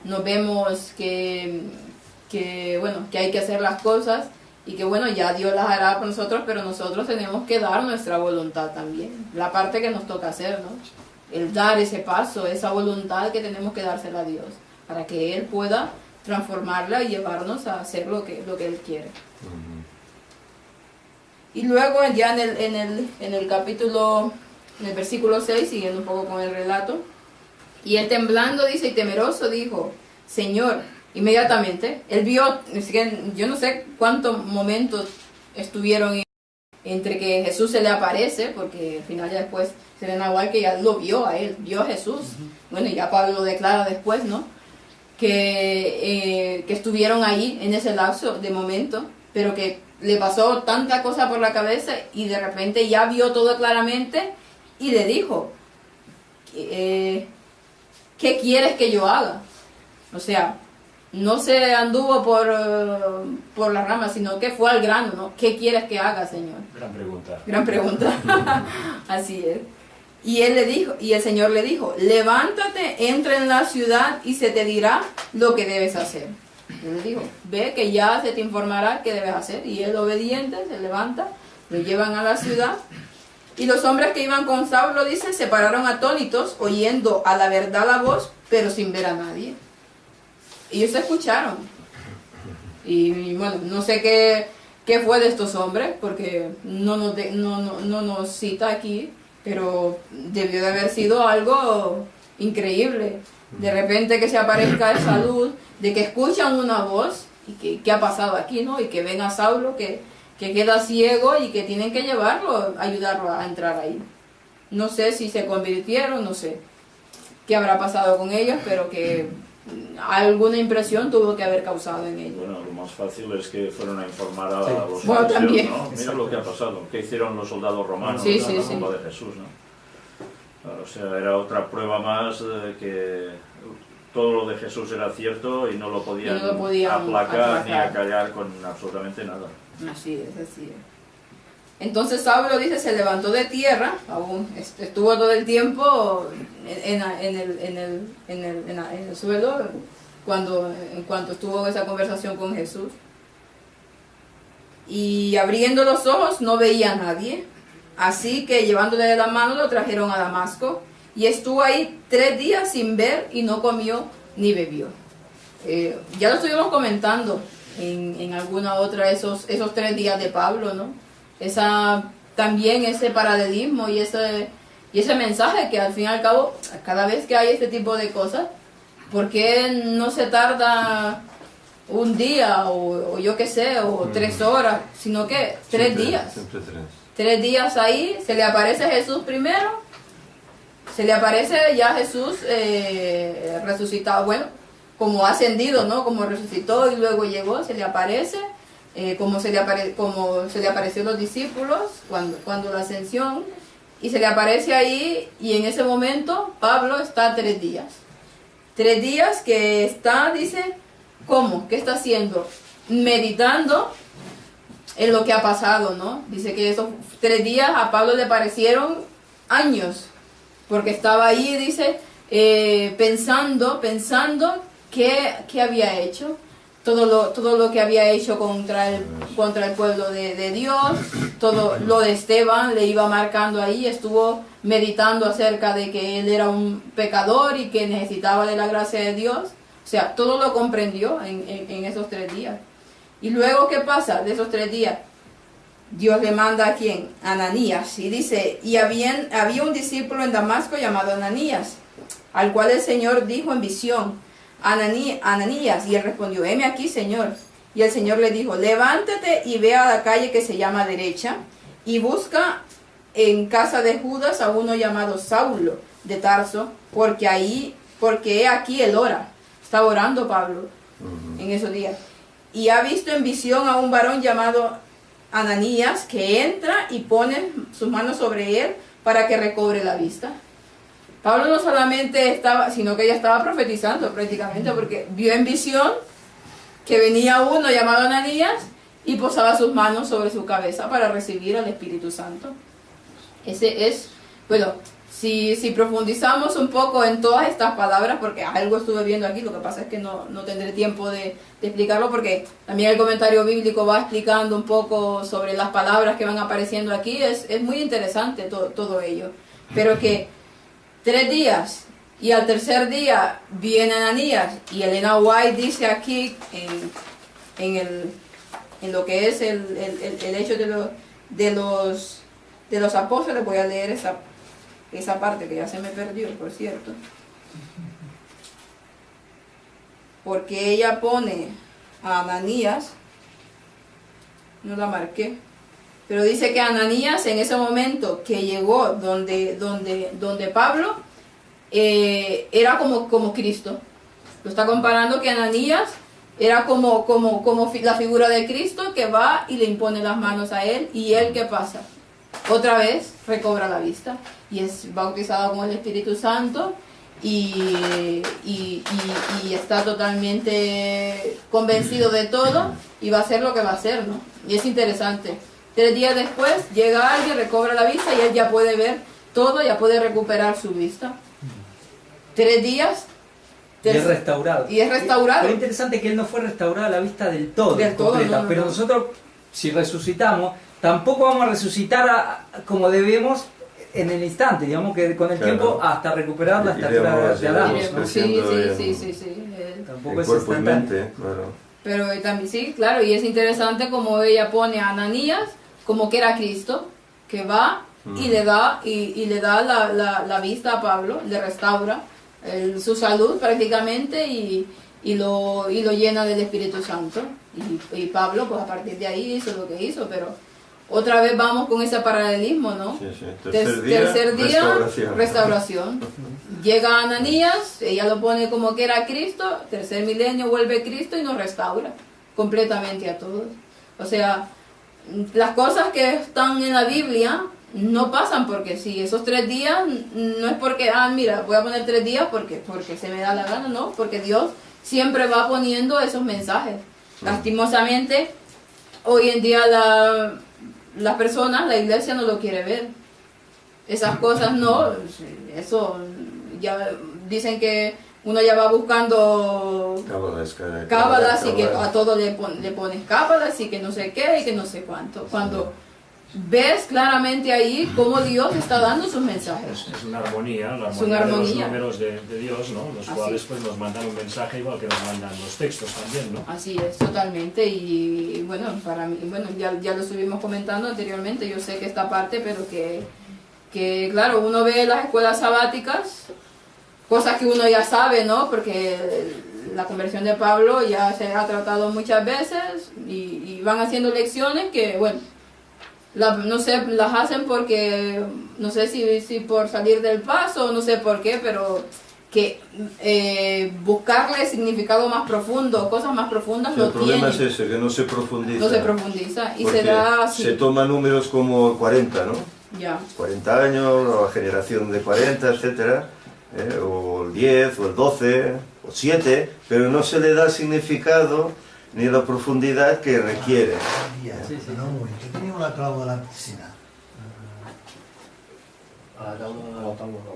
nos vemos que hay que hacer las cosas, y que bueno, ya Dios las hará por nosotros, pero nosotros tenemos que dar nuestra voluntad también, la parte que nos toca hacer, ¿no? El dar ese paso, esa voluntad que tenemos que dársela a Dios, para que Él pueda transformarla y llevarnos a hacer lo que Él quiere. Y luego ya en el capítulo, en el versículo 6, siguiendo un poco con el relato, y él temblando, dice, y temeroso, dijo, Señor, inmediatamente, él vio, yo no sé cuántos momentos estuvieron entre que Jesús se le aparece, porque al final ya después se le narra que ya lo vio a él, vio a Jesús. Bueno, y ya Pablo lo declara después, ¿no? Que estuvieron ahí en ese lapso de momento, pero que le pasó tanta cosa por la cabeza y de repente ya vio todo claramente y le dijo, ¿qué quieres que yo haga? O sea, no se anduvo por las ramas, sino que fue al grano, ¿no? ¿Qué quieres que haga, Señor? Gran pregunta. Gran pregunta. Así es. Y él le dijo, y el Señor le dijo, levántate, entra en la ciudad y se te dirá lo que debes hacer. Él le dijo, ve que ya se te informará qué debes hacer. Y él, obediente, se levanta, lo llevan a la ciudad. Y los hombres que iban con Saulo, dice, se pararon atónitos, oyendo a la verdad la voz, pero sin ver a nadie. Ellos escucharon. Y bueno, no sé qué fue de estos hombres, porque no nos cita aquí, pero debió de haber sido algo increíble. De repente que se aparezca esa luz, de que escuchan una voz, y ¿qué ha pasado aquí, no? Y que ven a Saulo que queda ciego y que tienen que llevarlo, ayudarlo a entrar ahí. No sé si se convirtieron, no sé qué habrá pasado con ellos, pero que alguna impresión tuvo que haber causado en ellos. Bueno, lo más fácil es que fueron a informar a los Bueno, fariseos, también. ¿no? Mira lo que ha pasado, qué hicieron los soldados romanos Sí, en sí, la sí. tumba de Jesús, ¿no? Claro, o sea, era otra prueba más de que todo lo de Jesús era cierto y no lo podían, aplacar ni acallar con absolutamente nada. Así es, así es. Entonces Saulo, dice, se levantó de tierra, aún estuvo todo el tiempo en el suelo en cuanto estuvo en esa conversación con Jesús. Y abriendo los ojos no veía a nadie, así que llevándole de la mano lo trajeron a Damasco y estuvo ahí 3 días sin ver y no comió ni bebió. Ya lo estuvimos comentando en alguna otra esos 3 días de Pablo, ¿no? También ese paralelismo y ese mensaje que al fin y al cabo, cada vez que hay este tipo de cosas, ¿por qué no se tarda un día o yo qué sé, o 3 horas, sino que 3 días? Siempre 3. 3 días ahí, se le aparece Jesús primero, se le aparece ya Jesús resucitado, bueno, como ascendido, ¿no? Como resucitó y luego llegó, se le aparece. Como se le apareció a los discípulos cuando la ascensión, y se le aparece ahí, y en ese momento Pablo está 3 días. 3 días que está, dice, ¿cómo? ¿Qué está haciendo? Meditando en lo que ha pasado, ¿no? Dice que esos 3 días a Pablo le parecieron años, porque estaba ahí, dice, pensando qué había hecho. Todo lo que había hecho contra el pueblo de Dios, todo lo de Esteban le iba marcando ahí, estuvo meditando acerca de que él era un pecador y que necesitaba de la gracia de Dios. O sea, todo lo comprendió en esos 3 días. Y luego, ¿qué pasa de esos 3 días? Dios le manda a ¿quién? Ananías. Y dice, y había un discípulo en Damasco llamado Ananías, al cual el Señor dijo en visión, Ananías, y él respondió, heme aquí, Señor. Y el Señor le dijo, levántate y ve a la calle que se llama Derecha, y busca en casa de Judas a uno llamado Saulo de Tarso, porque he aquí él ora. Estaba orando Pablo en esos días. Y ha visto en visión a un varón llamado Ananías, que entra y pone sus manos sobre él para que recobre la vista. Pablo no solamente estaba, sino que ya estaba profetizando prácticamente, porque vio en visión que venía uno llamado Ananías y posaba sus manos sobre su cabeza para recibir al Espíritu Santo. Ese es, bueno, si profundizamos un poco en todas estas palabras, porque algo estuve viendo aquí, lo que pasa es que no tendré tiempo de explicarlo, porque también el comentario bíblico va explicando un poco sobre las palabras que van apareciendo aquí. Es muy interesante todo ello, pero que 3 días, y al tercer día viene Ananías, y Elena White dice aquí en lo que es el hecho de los apóstoles. Voy a leer esa parte que ya se me perdió, por cierto, porque ella pone a Ananías, no la marqué, pero dice que Ananías en ese momento que llegó donde Pablo, era como Cristo. Lo está comparando que Ananías era como la figura de Cristo, que va y le impone las manos a él, y él, ¿qué pasa? Otra vez recobra la vista y es bautizado con el Espíritu Santo, y está totalmente convencido de todo y va a hacer lo que va a hacer, ¿no? Y es interesante. 3 días después llega alguien, recobra la vista y él ya puede ver todo, ya puede recuperar su vista. 3 días. Y es restaurado. Y es restaurado. Pero es interesante que él no fue restaurado a la vista del todo, Del todo, completa. no. Pero nosotros, si resucitamos, tampoco vamos a resucitar como debemos en el instante, digamos que con el tiempo hasta recuperar la estatura de Adán. Sí. Tampoco es cuerpo y instantáneo. mente, claro. Pero también sí, claro, y es interesante como ella pone a Ananías como que era Cristo, que va y le da la vista a Pablo, le restaura su salud prácticamente y lo llena del Espíritu Santo. Y Pablo, pues a partir de ahí hizo lo que hizo, pero otra vez vamos con ese paralelismo, ¿no? Sí. Tercer día, restauración. Llega Ananías, ella lo pone como que era Cristo, tercer milenio vuelve Cristo y nos restaura completamente a todos. O sea, las cosas que están en la Biblia no pasan porque sí. Esos 3 días no es porque, mira, voy a poner 3 días porque se me da la gana, no, porque Dios siempre va poniendo esos mensajes. Lastimosamente, hoy en día las personas, la iglesia no lo quiere ver. Esas cosas no, eso ya dicen que uno ya va buscando cábalas y que a todo le pones cábalas y que no sé qué y que no sé cuánto. Cuando ves claramente ahí cómo Dios está dando sus mensajes. Es una armonía, la Es una armonía de los armonía. números de Dios, ¿no? Los Así. cuales pues nos mandan un mensaje igual que nos mandan los textos también, ¿no? Así es, totalmente. Y bueno, para mí, bueno, ya lo estuvimos comentando anteriormente, yo sé que esta parte, pero que claro, uno ve las escuelas sabáticas, cosas que uno ya sabe, ¿no? Porque la conversión de Pablo ya se ha tratado muchas veces y van haciendo lecciones que, bueno, no sé, las hacen porque, no sé si por salir del paso, no sé por qué, pero que buscarle significado más profundo, cosas más profundas, Sí, no el problema tiene. es ese, que no se profundiza. No se profundiza y Porque se da así. se toman números como 40, ¿no? Ya. 40 años, o la generación de 40, etcétera, o el 10, o el 12, o 7, pero no se le da significado ni la profundidad que requiere. Sí. No, un momento, tenía la clau de la piscina.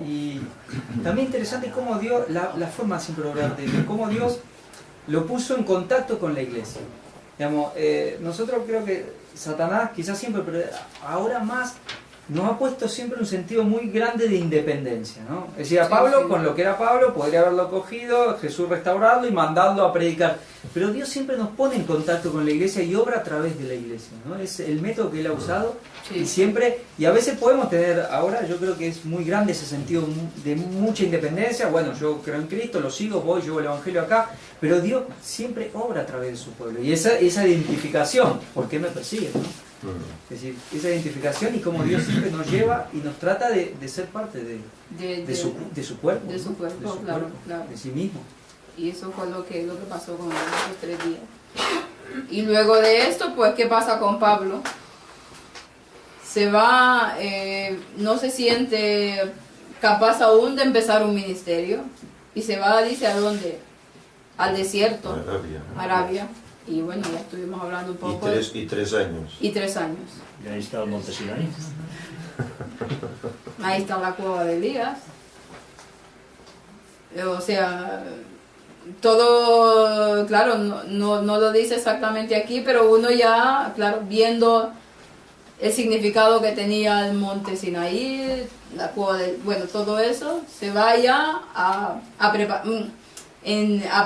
Y también interesante cómo Dios, la forma siempre de obrar de Dios, cómo Dios lo puso en contacto con la iglesia. Digamos, nosotros creo que Satanás, quizás siempre, pero ahora más, nos ha puesto siempre un sentido muy grande de independencia, ¿no? Es decir, a Pablo, con lo que era Pablo, podría haberlo cogido, Jesús restaurarlo y mandarlo a predicar. Pero Dios siempre nos pone en contacto con la iglesia y obra a través de la iglesia, ¿no? Es el método que Él ha usado y siempre, y a veces podemos tener, ahora yo creo que es muy grande ese sentido de mucha independencia. Bueno, yo creo en Cristo, lo sigo, voy, llevo el Evangelio acá, pero Dios siempre obra a través de su pueblo. Y esa identificación, ¿por qué me persiguen, no? Es decir, esa identificación y cómo Dios siempre nos lleva y nos trata de ser parte de su cuerpo. De su cuerpo, ¿no? De su claro, cuerpo, claro. de sí mismo. Y eso fue lo que pasó con esos 3 días. Y luego de esto, pues, ¿qué pasa con Pablo? Se va, no se siente capaz aún de empezar un ministerio. Y se va, dice, ¿a dónde? Al desierto, Arabia. Y bueno, ya estuvimos hablando un poco. Y 3 años. Y 3 años. Y ahí está el monte Sinaí. Ahí está la cueva de Elías. O sea, todo, claro, no lo dice exactamente aquí, pero uno ya, claro, viendo el significado que tenía el monte Sinaí, la cueva de, bueno, todo eso, se vaya a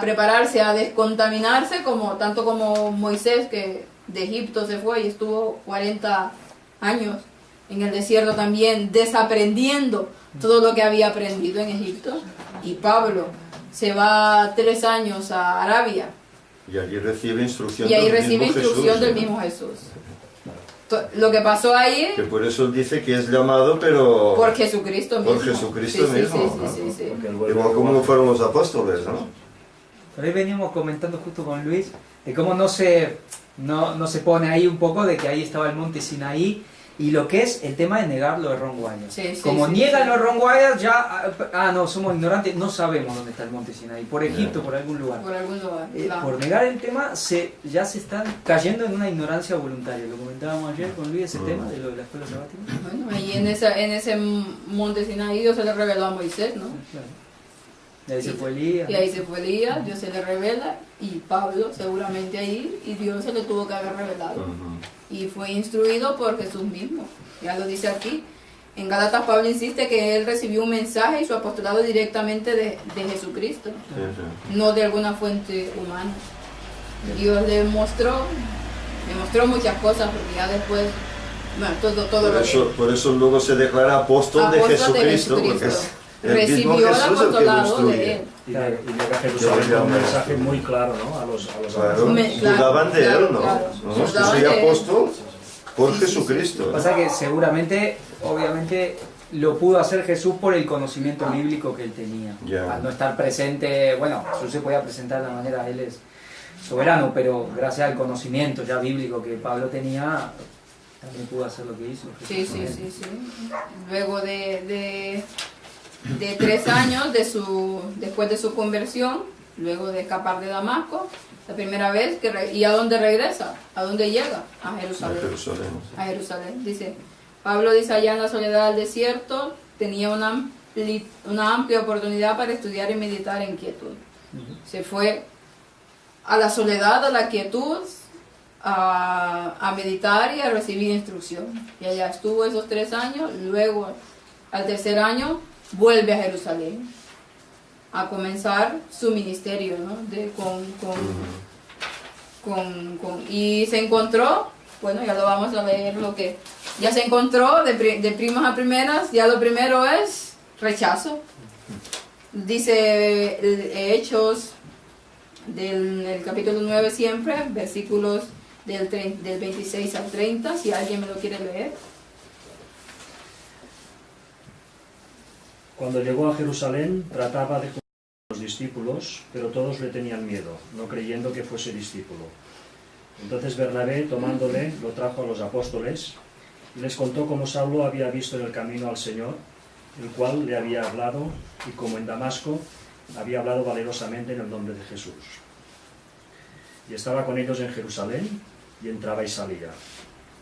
prepararse, a descontaminarse, tanto como Moisés, que de Egipto se fue y estuvo 40 años en el desierto también, desaprendiendo todo lo que había aprendido en Egipto. Y Pablo se va 3 años a Arabia. Y allí recibe instrucción, y ahí recibe instrucción del mismo Jesús. Lo que pasó ahí... Que por eso él dice que es llamado, pero... Por Jesucristo mismo. Por Jesucristo mismo. Sí. Igual como fueron los apóstoles, ¿no? Por ahí veníamos comentando justo con Luis de cómo no se pone ahí un poco de que ahí estaba el monte Sinaí y lo que es el tema de negar lo de Ron Wyatt. Sí, sí, Como sí, niegan sí. lo de Ron Wyatt, ya, no, somos ignorantes, no sabemos dónde está el monte Sinaí, por Egipto, por algún lugar. Por algún lugar, claro. Por negar el tema, ya se están cayendo en una ignorancia voluntaria. Lo comentábamos ayer con Luis, ese tema de lo de la escuela sabática. Bueno, ahí en ese monte Sinaí Dios se le reveló a Moisés, ¿no? Claro. Y ahí se fue Elías. Y ahí se fue Elías, Dios se le revela, y Pablo seguramente ahí, y Dios se le tuvo que haber revelado. Y fue instruido por Jesús mismo. Ya lo dice aquí. En Gálatas Pablo insiste que él recibió un mensaje y su apostolado directamente de Jesucristo, no de alguna fuente humana. Dios le mostró muchas cosas, porque ya después, bueno, todo Por eso luego se declara apóstol de Jesucristo, porque es el mismo recibió el Jesús el que lo apostolado de instruye. él. Y llega a Jerusalén con un mensaje muy claro, ¿no? A los Claro, Me- claro, dudaban de él, ¿no? claro, No, claro. es que soy Dudaban de él. apóstol por Sí, sí, Jesucristo. Pasa que seguramente, obviamente, lo pudo hacer Jesús por el conocimiento bíblico que él tenía. Ya. Al no estar presente, bueno, Jesús se podía presentar de la manera, él es soberano, pero gracias al conocimiento ya bíblico que Pablo tenía, también pudo hacer lo que hizo. Sí. Luego de 3 años después de su conversión, luego de escapar de Damasco, la primera vez ¿y a dónde regresa? ¿A dónde llega? A Jerusalén. A Jerusalén. Dice, Pablo dice, allá en la soledad del desierto tenía una amplia oportunidad para estudiar y meditar en quietud. Se fue a la soledad, a la quietud, a meditar y a recibir instrucción. Y allá estuvo esos 3 años. Luego, al tercer año, vuelve a Jerusalén a comenzar su ministerio, ¿no? Y se encontró, bueno, ya lo vamos a leer, lo que ya se encontró de primas a primeras. Ya lo primero es rechazo. Dice Hechos del capítulo 9 siempre, versículos del 26 al 30, si alguien me lo quiere leer. Cuando llegó a Jerusalén, trataba de juntar a los discípulos, pero todos le tenían miedo, no creyendo que fuese discípulo. Entonces Bernabé, tomándole, lo trajo a los apóstoles y les contó cómo Saulo había visto en el camino al Señor, el cual le había hablado, y como en Damasco había hablado valerosamente en el nombre de Jesús. Y estaba con ellos en Jerusalén, y entraba y salía,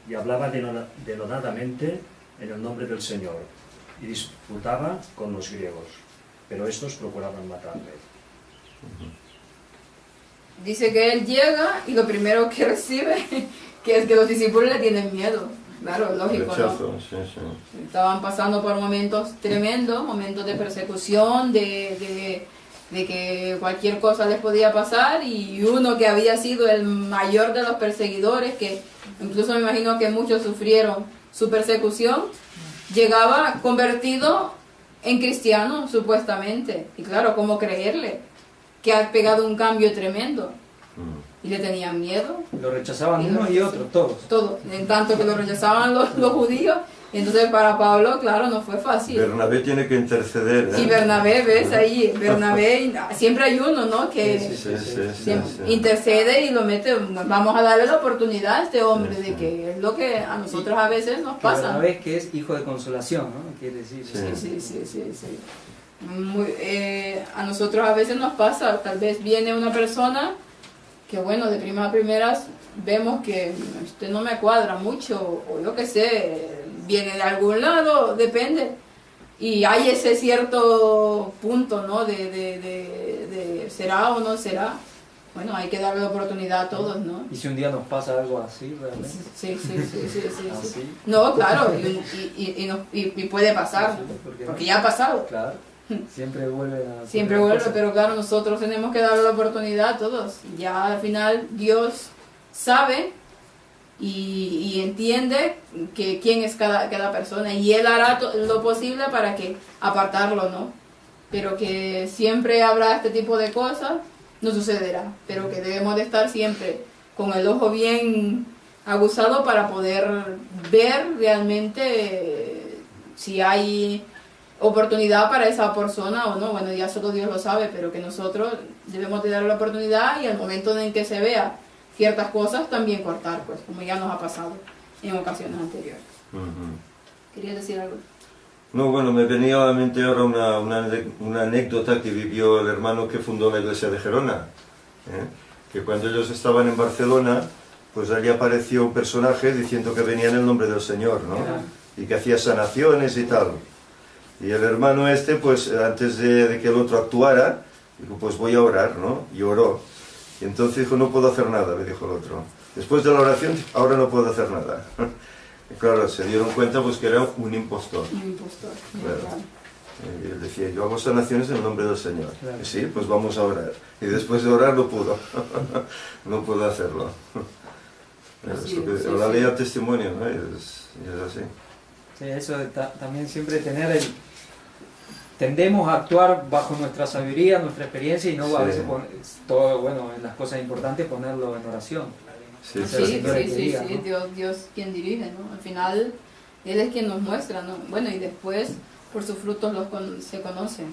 y hablaba denodadamente en el nombre del Señor, y disputaba con los griegos, pero estos procuraban matarle. Dice que él llega y lo primero que recibe que es que los discípulos le tienen miedo. Claro, lógico, Rechazo, ¿no? sí. Estaban pasando por momentos tremendos, momentos de persecución, de que cualquier cosa les podía pasar, y uno que había sido el mayor de los perseguidores, que incluso me imagino que muchos sufrieron su persecución, llegaba convertido en cristiano, supuestamente. Y claro, ¿cómo creerle? Que ha pegado un cambio tremendo. Y le tenían miedo. Lo rechazaban Y unos y otros, todos. Todos. En tanto que lo rechazaban los judíos. Y entonces para Pablo, claro, no fue fácil. Bernabé tiene que interceder. Y Bernabé, ves ahí, Bernabé, siempre hay uno, ¿no? Que Sí. intercede y lo mete. Vamos a darle la oportunidad a este hombre, de que es lo que a nosotros a veces nos Que pasa. Bernabé, que es hijo de consolación, ¿no? Quiere decir. Sí. A nosotros a veces nos pasa, tal vez viene una persona que, bueno, de primas a primeras vemos que usted no me cuadra mucho, o yo qué sé, viene de algún lado, depende. Y hay ese cierto punto, ¿no? De será o no será. Bueno, hay que darle la oportunidad a todos, ¿no? Y si un día nos pasa algo así, realmente. Sí. Así. No, claro, y puede pasar, porque ya ha pasado. Claro. Siempre vuelve a... Siempre vuelve, pero claro, nosotros tenemos que darle la oportunidad a todos. Ya al final Dios sabe y entiende que quién es cada persona, y Él hará lo posible para que apartarlo, ¿no? Pero que siempre habrá este tipo de cosas, no sucederá, pero que debemos de estar siempre con el ojo bien aguzado para poder ver realmente si hay oportunidad para esa persona o no. Bueno, ya solo Dios lo sabe, pero que nosotros debemos de darle la oportunidad, y al momento en que se vea ciertas cosas también cortar, pues como ya nos ha pasado en ocasiones anteriores. Ujú. ¿Querías decir algo? No, bueno, me venía a la mente ahora una anécdota que vivió el hermano que fundó la iglesia de Gerona, ¿eh? Que cuando ellos estaban en Barcelona, pues allí apareció un personaje diciendo que venía en el nombre del Señor, ¿no? Y que hacía sanaciones y tal. Y el hermano este, pues antes de que el otro actuara, dijo, pues voy a orar, ¿no? Y oró. Y entonces dijo, no puedo hacer nada, le dijo el otro. Después de la oración, ahora no puedo hacer nada. Y claro, se dieron cuenta pues que era un impostor. Un impostor. Claro. Claro. Y él decía, yo hago sanaciones en el nombre del Señor. Claro. Y sí, pues vamos a orar. Y después de orar no pudo. No pudo hacerlo. Así Eso que es, sí, la sí. ley al testimonio, ¿no? Es así. Sí, eso de también siempre tener tendemos a actuar bajo nuestra sabiduría, nuestra experiencia y no a Sí. veces todo, bueno, en las cosas importantes ponerlo en oración. Sí, Sí, Sí, sí. Señor que diga, sí, ¿no? Dios quien dirige, ¿no? Al final, Él es quien nos muestra, ¿no? Bueno, y después, por sus frutos se conocen.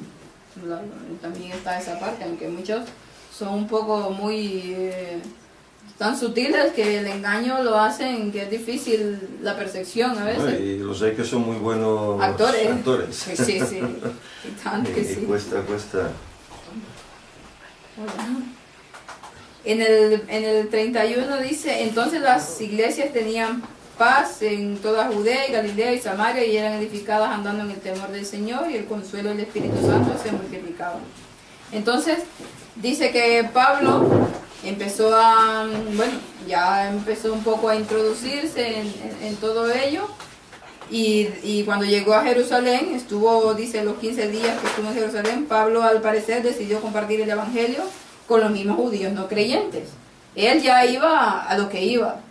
También está esa parte, aunque muchos son un poco muy tan sutiles que el engaño lo hacen que es difícil la percepción a ¿No? veces. Y los hay que son muy buenos Actores. Sí, sí, y tanto que Y sí. cuesta. En el 31 dice, entonces las iglesias tenían paz en toda Judea y Galilea y Samaria y eran edificadas andando en el temor del Señor y el consuelo del Espíritu Santo se multiplicaba. Entonces dice que Pablo empezó ya empezó un poco a introducirse en todo ello y cuando llegó a Jerusalén, dice los 15 días que estuvo en Jerusalén, Pablo al parecer decidió compartir el Evangelio con los mismos judíos no creyentes. Él ya iba a lo que iba.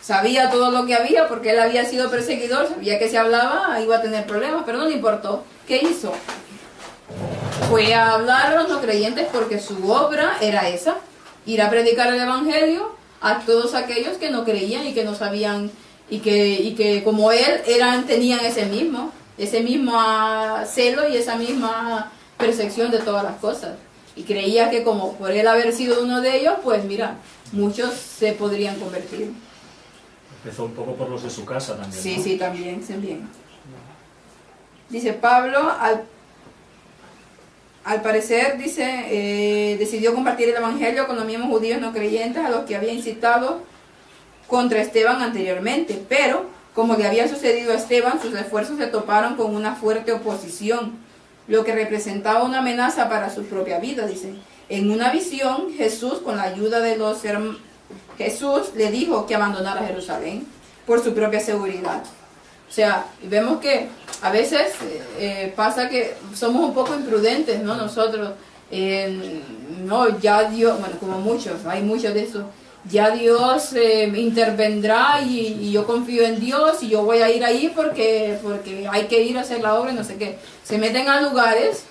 Sabía todo lo que había porque él había sido perseguidor, sabía que si hablaba iba a tener problemas, pero no le importó. ¿Qué hizo? Fue a hablar a los no creyentes porque su obra era esa, ir a predicar el Evangelio a todos aquellos que no creían y que no sabían y que como él tenían ese mismo celo y esa misma percepción de todas las cosas. Y creía que como por él haber sido uno de ellos, pues mira, muchos se podrían convertir. Empezó un poco por los de su casa también. Sí, ¿no? sí, también. Dice Pablo, al parecer, decidió compartir el Evangelio con los mismos judíos no creyentes a los que había incitado contra Esteban anteriormente. Pero, como le había sucedido a Esteban, sus esfuerzos se toparon con una fuerte oposición, lo que representaba una amenaza para su propia vida, dice. En una visión, Jesús, con la ayuda de los hermanos, Jesús le dijo que abandonara Jerusalén por su propia seguridad. O sea, vemos que a veces pasa que somos un poco imprudentes, ¿no? Nosotros, ya Dios, bueno, como muchos, hay muchos de esos, ya Dios intervendrá y yo confío en Dios y yo voy a ir ahí porque hay que ir a hacer la obra y no sé qué. Se meten a lugares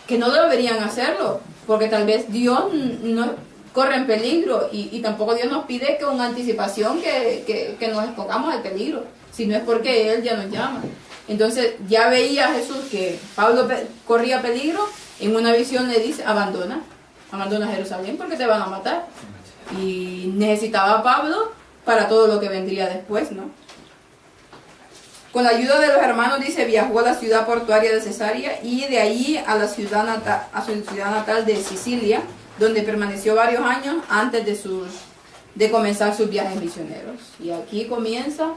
que no deberían hacerlo, porque tal vez Dios no corre en peligro y tampoco Dios nos pide con anticipación que nos expongamos al peligro, sino es porque Él ya nos llama. Entonces ya veía Jesús que Pablo corría peligro, en una visión le dice, abandona Jerusalén porque te van a matar. Y necesitaba a Pablo para todo lo que vendría después, ¿no? Con la ayuda de los hermanos, dice, viajó a la ciudad portuaria de Cesarea y de allí a su ciudad natal de Sicilia, donde permaneció varios años antes de comenzar sus viajes misioneros. Y aquí comienza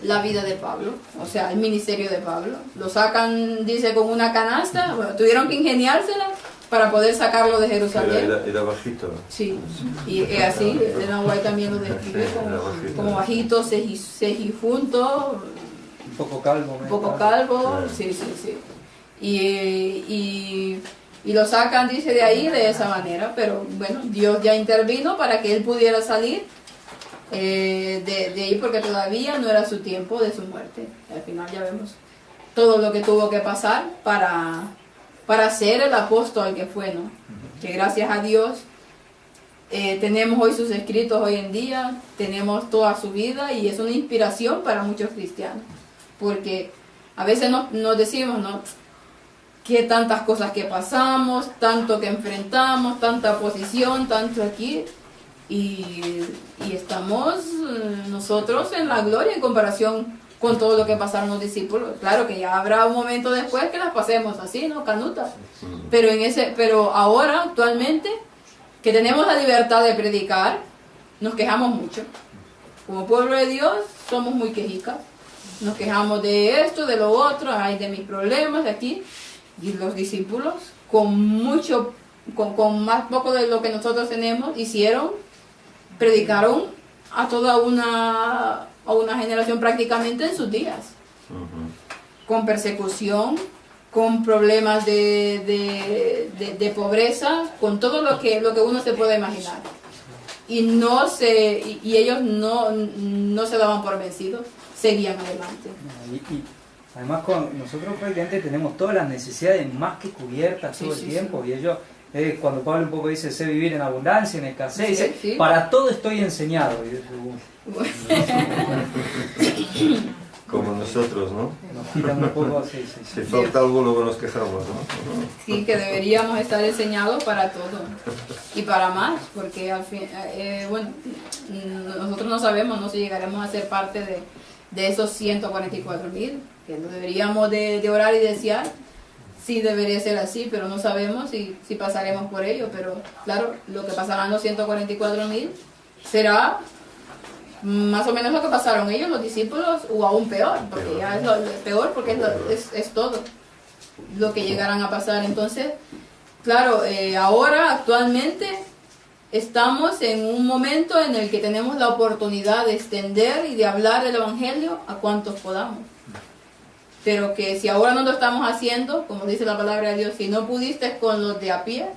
la vida de Pablo, o sea, el ministerio de Pablo. Lo sacan, dice, con una canasta, bueno, tuvieron que ingeniársela para poder sacarlo de Jerusalén. Era bajito. Sí, y así, Ellen White también lo describe como bajito, cejijunto, Un poco calvo. un poco calvo, sí. Y lo sacan, dice, de ahí de esa manera, pero bueno, Dios ya intervino para que él pudiera salir de ahí porque todavía no era su tiempo de su muerte. Al final ya vemos todo lo que tuvo que pasar para ser el apóstol que fue, ¿no? Que gracias a Dios tenemos hoy sus escritos hoy en día, tenemos toda su vida y es una inspiración para muchos cristianos, porque a veces nos decimos, ¿no? Que tantas cosas que pasamos, tanto que enfrentamos, tanta oposición, tanto aquí, y estamos nosotros en la gloria en comparación con todo lo que pasaron los discípulos. Claro que ya habrá un momento después que las pasemos así, ¿no? Canutas. Pero ahora, actualmente, que tenemos la libertad de predicar, nos quejamos mucho. Como pueblo de Dios, somos muy quejicas. Nos quejamos de esto, de lo otro, ay, de mis problemas, de aquí. Y los discípulos, con más poco de lo que nosotros tenemos, predicaron a toda una generación prácticamente en sus días. Con persecución, con problemas de pobreza, con todo lo que uno se puede imaginar. Y ellos no se daban por vencidos, seguían adelante. Y además nosotros prácticamente tenemos todas las necesidades más que cubiertas todo el tiempo. Y ellos, cuando Pablo un poco dice, sé vivir en abundancia, en escasez, dice, para todo estoy enseñado. Y Como nosotros, ¿no? nos quitan un poco, sí. Si falta algo, luego nos quejamos, ¿no? Sí, que deberíamos estar enseñados para todo y para más, porque al fin, nosotros no sabemos, no si llegaremos a ser parte de esos 144,000, que lo deberíamos de orar y desear. Sí, debería ser así, pero no sabemos si pasaremos por ello. Pero claro, lo que pasarán los 144,000 será más o menos lo que pasaron ellos, los discípulos, o aún peor, porque ya es peor, porque es todo lo que llegarán a pasar. Entonces, claro, ahora, actualmente, estamos en un momento en el que tenemos la oportunidad de extender y de hablar del Evangelio a cuantos podamos. Pero que si ahora no lo estamos haciendo, como dice la palabra de Dios, si no pudiste con los de a pie,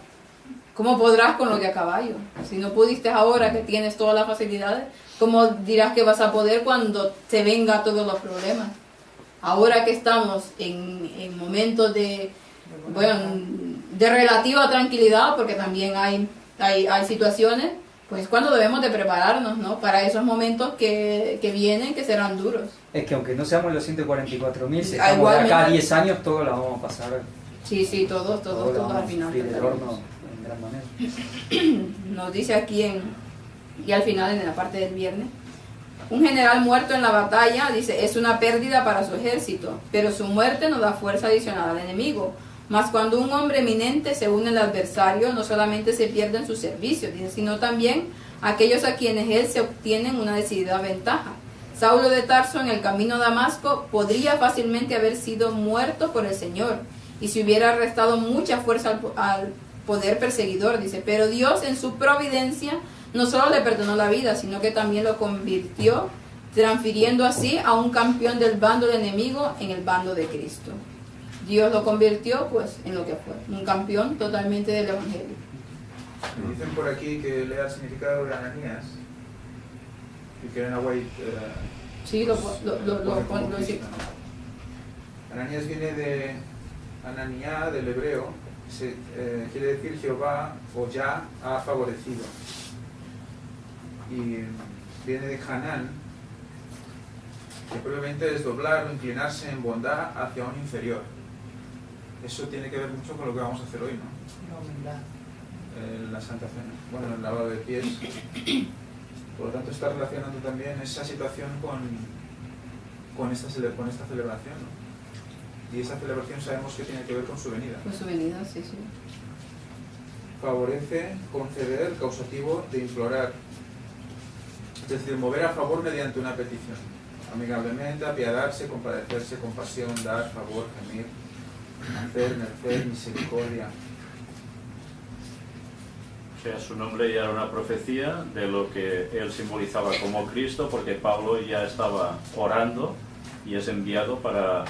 ¿cómo podrás con los de a caballo? Si no pudiste ahora que tienes todas las facilidades, ¿cómo dirás que vas a poder cuando te venga todos los problemas? Ahora que estamos en momentos de relativa tranquilidad, porque también hay situaciones, pues cuando debemos de prepararnos, ¿no? Para esos momentos que vienen, que serán duros. Es que aunque no seamos los 144,000, si estamos de acá a 10 años, todos la vamos a pasar. Sí, todos al final. El horno en gran manera. Nos dice aquí y al final en la parte del viernes, un general muerto en la batalla, dice, es una pérdida para su ejército, pero su muerte no da fuerza adicional al enemigo. Mas cuando un hombre eminente se une al adversario, no solamente se pierden sus servicios, dice, sino también aquellos a quienes él se obtienen una decidida ventaja. Saulo de Tarso en el camino a Damasco podría fácilmente haber sido muerto por el Señor, y si hubiera restado mucha fuerza al poder perseguidor, dice, pero Dios en su providencia no solo le perdonó la vida, sino que también lo convirtió, transfiriendo así a un campeón del bando del enemigo en el bando de Cristo. Dios lo convirtió pues en lo que fue, un campeón totalmente del Evangelio. Dicen por aquí que lea el significado de Ananías y que en Hawaii sí, lo sí. Ananías viene de Ananiá, del hebreo, quiere decir Jehová o ya ha favorecido, y viene de Hanán, que probablemente es doblar o inclinarse en bondad hacia un inferior. Eso tiene que ver mucho con lo que vamos a hacer hoy, ¿no? La Santa Cena, bueno, el lavado de pies. Por lo tanto, está relacionando también esa situación con esta celebración, ¿no? Y esa celebración sabemos que tiene que ver con su venida. Con su venida, sí. Favorece, conceder, causativo de implorar. Es decir, mover a favor mediante una petición. Amigablemente, apiadarse, compadecerse, compasión, dar, favor, gemir, hacer, merced, misericordia. O sea, su nombre ya era una profecía de lo que él simbolizaba como Cristo, porque Pablo ya estaba orando y es enviado ¿para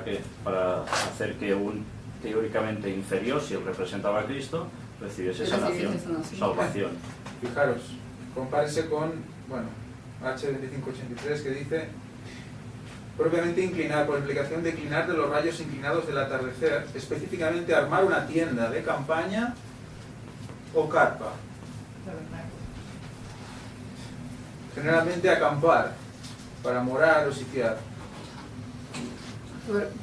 qué? Para hacer que un teóricamente inferior, si él representaba a Cristo, recibiese sanación, salvación. Fijaros, compárese con, H2583, que dice, propiamente inclinar, por implicación de inclinar de los rayos inclinados del atardecer, específicamente armar una tienda de campaña o carpa. Generalmente acampar, para morar o sitiar.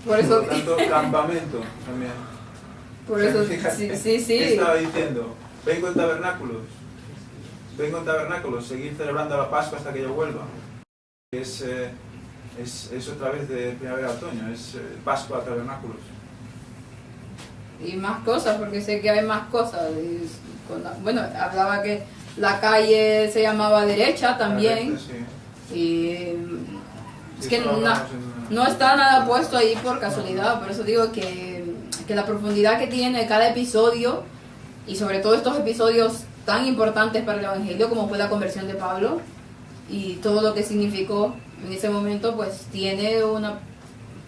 Por eso, por lo tanto, campamento también. Por eso, fíjate, sí. ¿qué estaba diciendo? Vengo en tabernáculos, seguir celebrando la Pascua hasta que yo vuelva. Es Es otra vez de primavera a otoño, es Pascua, tabernáculos. Y más cosas, porque sé que hay más cosas. Bueno, hablaba que la calle se llamaba derecha también. Correcto, sí. Y es Sí, que eso lo hablamos en no está nada puesto ahí por casualidad. Por eso digo que la profundidad que tiene cada episodio, y sobre todo estos episodios tan importantes para el Evangelio como fue la conversión de Pablo y todo lo que significó en ese momento, pues tiene una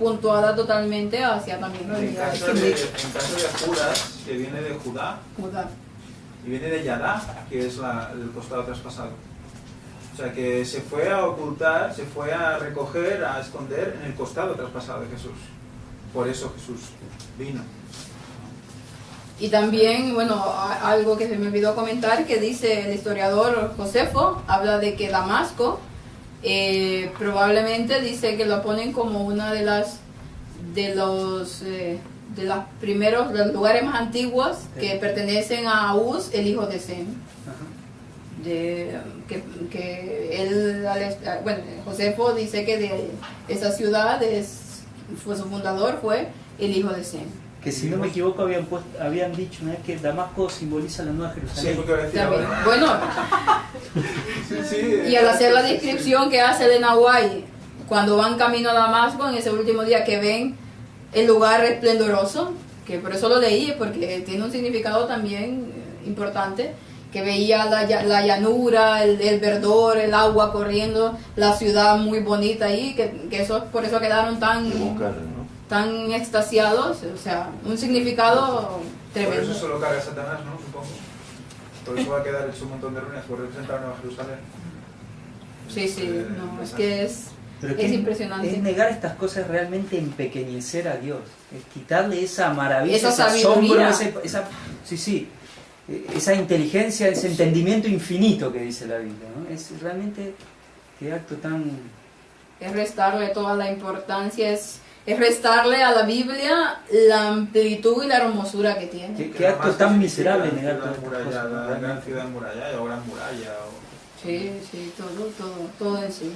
puntuada totalmente hacia también la En unidad caso de Judas, que viene de Judá, Judá. y viene de Yadá, que es el costado traspasado. O sea que se fue a ocultar, se fue a recoger, a esconder en el costado traspasado de Jesús. Por eso Jesús vino. Y también, bueno, algo que se me olvidó comentar, que dice el historiador Josefo, habla de que Damasco, probablemente dice que lo ponen como una de los primeros, de los lugares más antiguos que pertenecen a Uz, el hijo de Sem. Bueno, Josefo dice que de esa ciudad fue su fundador, fue el hijo de Sem. Que si no me equivoco habían dicho una vez que Damasco simboliza la Nueva Sí, Jerusalén. porque voy a decir También. ahora. Bueno, Sí, y al hacer la descripción que hace de Nahuay, cuando van camino a Damasco, en ese último día que ven el lugar esplendoroso, que por eso lo leí, porque tiene un significado también importante, que veía la llanura, el verdor, el agua corriendo, la ciudad muy bonita ahí, que eso, por eso quedaron Como cara, ¿no? tan extasiados, o sea, un significado por tremendo. eso solo carga Satanás, ¿no? Supongo. Por eso va a quedar hecho un montón de ruinas por representar a Nueva Jerusalén. Sí, no, es que es Pero Es impresionante. Es negar estas cosas, realmente empequeñecer a Dios, es quitarle esa maravilla, Esa ese asombro, sabiduría. esa inteligencia, ese entendimiento infinito que dice la Biblia, ¿no? Es realmente qué acto tan... Es restarle toda la importancia, es restarle a la Biblia la amplitud y la hermosura que tiene. Qué acto tan miserable negar toda todas estas cosas, la gran realmente. ciudad amurallada o gran muralla. Sí, todo en sí.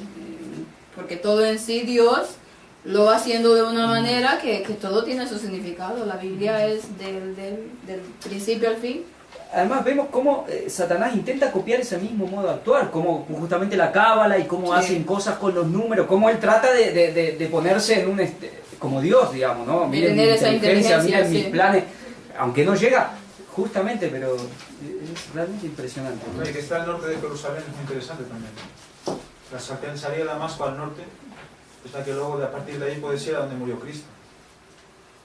Porque todo en sí Dios lo va haciendo de una manera que todo tiene su significado. La Biblia es del principio al fin. Además vemos cómo Satanás intenta copiar ese mismo modo de actuar, como justamente la cábala y cómo Sí. hacen cosas con los números, cómo él trata de ponerse en un como Dios, digamos, ¿no? De Miren mi tener esa inteligencia, inteligencia, miren mis sí. planes, aunque no llega justamente, pero es realmente impresionante, ¿no? Oye, que está al norte de Jerusalén es muy interesante también. La sartén salía de Damasco al norte, o sea que luego a partir de ahí puedes ir a donde murió Cristo.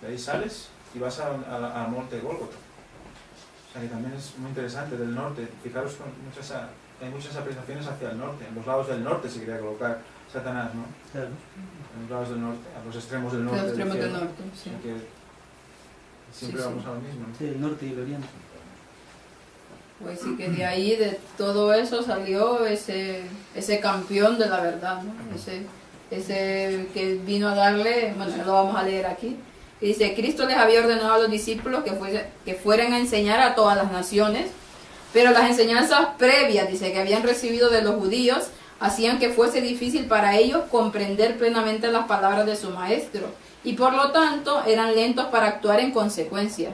De ahí sales y vas al monte Gólgota. O sea que también es muy interesante del norte. Fijaros, hay muchas apreciaciones hacia el norte. En los lados del norte se quería colocar Satanás, ¿no? Claro. En los lados del norte, a los extremos del norte. Los extremos del cielo. norte, sí. O sea que siempre Sí, vamos sí. a lo mismo, ¿no? Sí, el norte y el oriente. Pues sí, que de ahí, de todo eso, salió ese campeón de la verdad, ¿no? Ese que vino a darle, bueno, lo vamos a leer aquí. Y dice, Cristo les había ordenado a los discípulos que fueran a enseñar a todas las naciones, pero las enseñanzas previas, dice, que habían recibido de los judíos, hacían que fuese difícil para ellos comprender plenamente las palabras de su maestro, y por lo tanto eran lentos para actuar en consecuencia.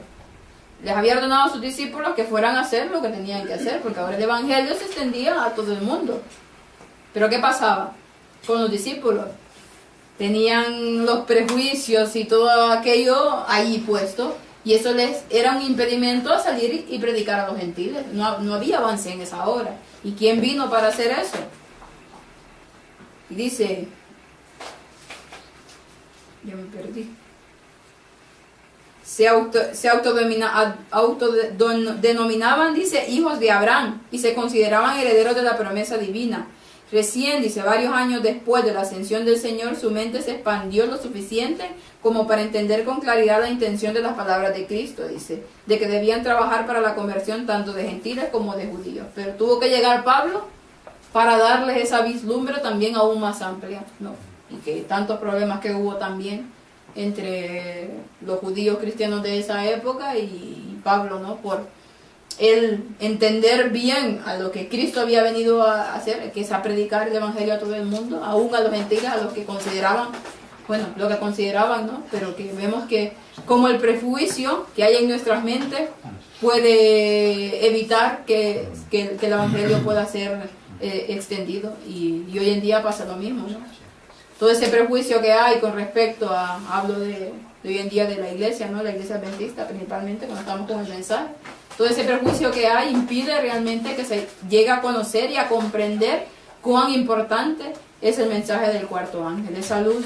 Les había ordenado a sus discípulos que fueran a hacer lo que tenían que hacer, porque ahora el evangelio se extendía a todo el mundo. Pero ¿qué pasaba con los discípulos? Tenían los prejuicios y todo aquello ahí puesto, y eso les era un impedimento a salir y predicar a los gentiles. No había avance en esa hora. ¿Y quién vino para hacer eso? Y dice, ya me perdí. Se autodenominaban, dice, hijos de Abraham, y se consideraban herederos de la promesa divina. Recién, dice, varios años después de la ascensión del Señor, su mente se expandió lo suficiente como para entender con claridad la intención de las palabras de Cristo, dice, de que debían trabajar para la conversión tanto de gentiles como de judíos. Pero tuvo que llegar Pablo para darles esa vislumbre también aún más amplia, ¿no? Y que tantos problemas que hubo también entre los judíos cristianos de esa época y Pablo, ¿no? Por él entender bien a lo que Cristo había venido a hacer, que es a predicar el Evangelio a todo el mundo, aún a los gentiles, a los que consideraban, bueno, lo que consideraban, ¿no? Pero que vemos que como el prejuicio que hay en nuestras mentes puede evitar que el Evangelio pueda ser extendido. Y hoy en día pasa lo mismo, ¿no? Todo ese prejuicio que hay con respecto a, hablo de hoy en día de la iglesia, ¿no? La iglesia adventista principalmente, cuando estamos con el mensaje, todo ese prejuicio que hay impide realmente que se llegue a conocer y a comprender cuán importante es el mensaje del cuarto ángel, esa luz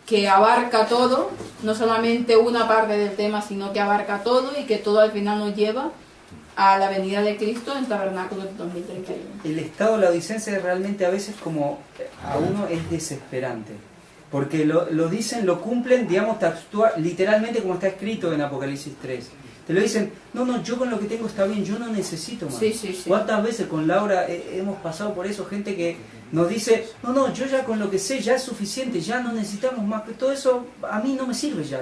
que abarca todo, no solamente una parte del tema, sino que abarca todo y que todo al final nos lleva a la venida de Cristo en Tabernáculo 2031. El estado laodicense realmente a veces como a uno es desesperante, porque lo dicen, lo cumplen, digamos, literalmente como está escrito en Apocalipsis 3. Te lo dicen, no, yo con lo que tengo está bien, yo no necesito más. Sí. ¿Cuántas veces con Laura hemos pasado por eso? Gente que nos dice, no, yo ya con lo que sé ya es suficiente, ya no necesitamos más, que todo eso a mí no me sirve ya.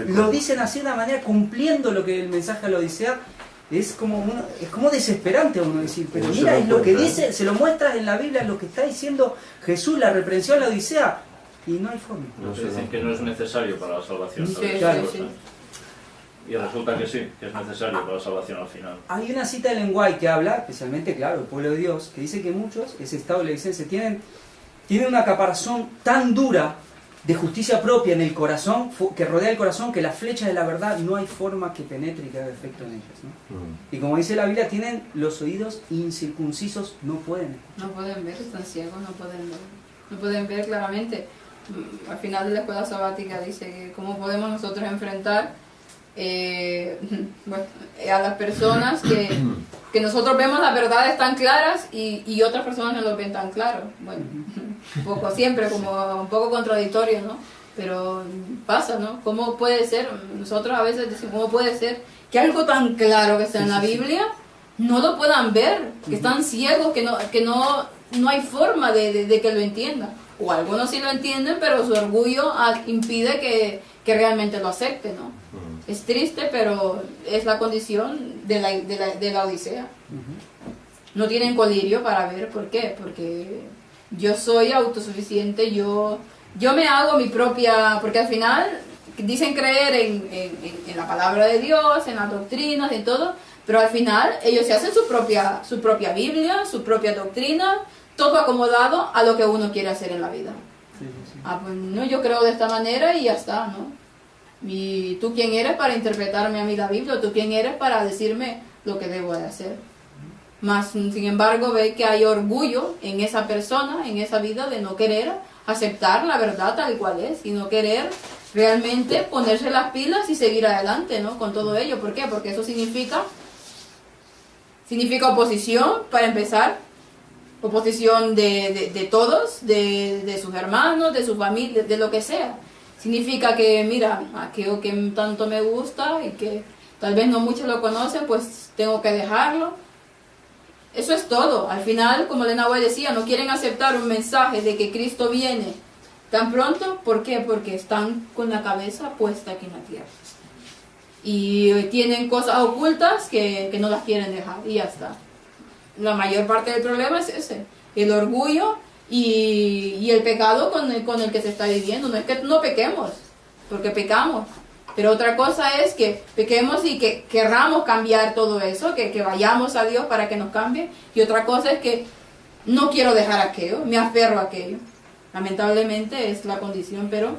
Lo dicen así de una manera, cumpliendo lo que el mensaje de la Odisea. Es como desesperante a uno decir, pero mira, es lo que dice, se lo muestras en la Biblia, lo que está diciendo Jesús, la reprensión a la Odisea, y no hay forma. Dicen que no es necesario para la salvación. Sí. Y resulta que sí, que es necesario para la salvación al final. Hay una cita de Lenguay que habla, especialmente, claro, el pueblo de Dios, que dice que muchos, ese estado levicense, tienen una caparazón tan dura de justicia propia en el corazón, que rodea el corazón, que las flechas de la verdad no hay forma que penetre y que haga efecto en ellas, ¿no? Y como dice la Biblia, tienen los oídos incircuncisos, no pueden escuchar. No pueden ver, están ciegos, no pueden ver claramente. Al final de la escuela sabática dice que cómo podemos nosotros enfrentar a las personas que nosotros vemos las verdades tan claras y otras personas no lo ven tan claro. Bueno, un poco siempre como un poco contradictorio, ¿no? Pero pasa, ¿no? ¿Cómo puede ser? Nosotros a veces decimos, ¿cómo puede ser que algo tan claro que está en la Biblia no lo puedan ver? Que están ciegos, que no hay forma de que lo entiendan. O algunos sí lo entienden, pero su orgullo impide que realmente lo acepten, ¿no? Es triste, pero es la condición de la Odisea. No tienen colirio para ver. ¿Por qué? Porque yo soy autosuficiente, yo me hago mi propia... Porque al final dicen creer en la palabra de Dios, en las doctrinas, en todo, pero al final ellos se hacen su propia Biblia, su propia doctrina, todo acomodado a lo que uno quiere hacer en la vida. Pues no, yo creo de esta manera y ya está, ¿no? ¿Y tú quién eres para interpretarme a mí la Biblia? ¿Tú quién eres para decirme lo que debo de hacer? Más, sin embargo, ve que hay orgullo en esa persona, en esa vida, de no querer aceptar la verdad tal cual es y no querer realmente ponerse las pilas y seguir adelante, ¿no? Con todo ello. ¿Por qué? Porque eso significa oposición, para empezar, oposición de todos, de sus hermanos, de su familia, de lo que sea. Significa que, mira, aquello que tanto me gusta y que tal vez no muchos lo conocen, pues tengo que dejarlo. Eso es todo. Al final, como Elena White decía, no quieren aceptar un mensaje de que Cristo viene tan pronto. ¿Por qué? Porque están con la cabeza puesta aquí en la tierra. Y tienen cosas ocultas que no las quieren dejar y ya está. La mayor parte del problema es ese, el orgullo y el pecado con el que se está viviendo. No es que no pequemos, porque pecamos, pero otra cosa es que pequemos y que querramos cambiar todo eso, que vayamos a Dios para que nos cambie, y otra cosa es que no quiero dejar aquello, me aferro a aquello. Lamentablemente es la condición, pero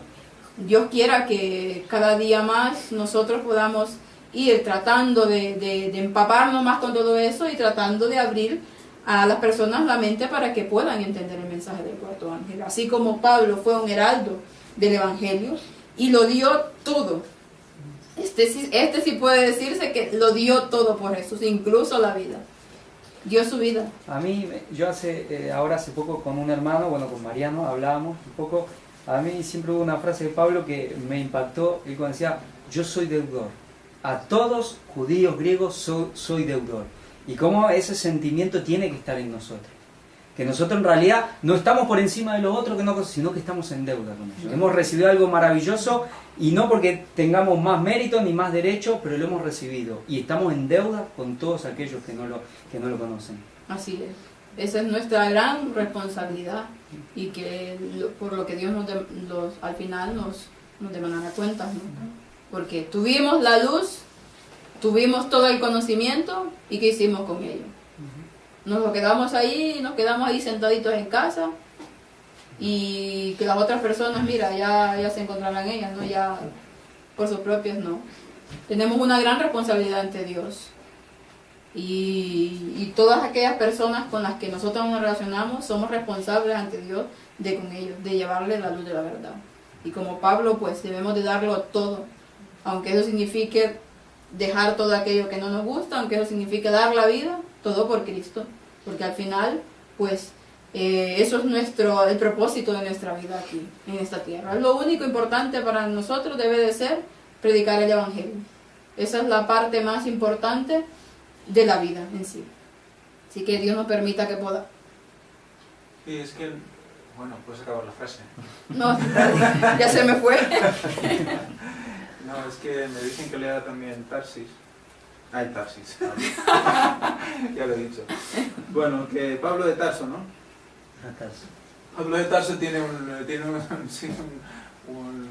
Dios quiera que cada día más nosotros podamos ir tratando de empaparnos más con todo eso y tratando de abrir a las personas la mente para que puedan entender el mensaje del cuarto ángel. Así como Pablo fue un heraldo del Evangelio y lo dio todo. Este sí puede decirse que lo dio todo por Jesús, incluso la vida. Dio su vida. A mí, yo hace poco con un hermano, con Mariano, hablábamos un poco. A mí siempre hubo una frase de Pablo que me impactó. Él decía, yo soy deudor. A todos, judíos, griegos, soy deudor. Y cómo ese sentimiento tiene que estar en nosotros. que nosotros en realidad no estamos por encima de lo otro, sino que estamos en deuda con ellos. Hemos recibido algo maravilloso y no porque tengamos más mérito ni más derecho, pero lo hemos recibido y estamos en deuda con todos aquellos que no lo conocen. Así es. Esa es nuestra gran responsabilidad y que por lo que Dios al final nos demandará cuentas, ¿no? Porque tuvimos la luz, tuvimos todo el conocimiento y ¿qué hicimos con ello? Nos quedamos ahí sentaditos en casa y que las otras personas, mira, ya se encontrarán ellas, ¿no? Ya por sus propios, no. Tenemos una gran responsabilidad ante Dios. Y todas aquellas personas con las que nosotros nos relacionamos somos responsables ante Dios con ellos, de llevarles la luz de la verdad. Y como Pablo, pues debemos de darlo todo, aunque eso signifique dejar todo aquello que no nos gusta, aunque eso signifique dar la vida, todo por Cristo, porque al final, pues eso es el propósito de nuestra vida aquí, en esta tierra. Lo único importante para nosotros debe de ser predicar el Evangelio. Esa es la parte más importante de la vida en sí. Así que Dios nos permita que pueda. Sí, es que, bueno, puedes acabar la frase. No, ya se me fue. No, es que me dicen que lea también Tarsis. Ay, Tarsis. Ya lo he dicho. Bueno, que Pablo de Tarso, ¿no? Pablo de Tarso tiene un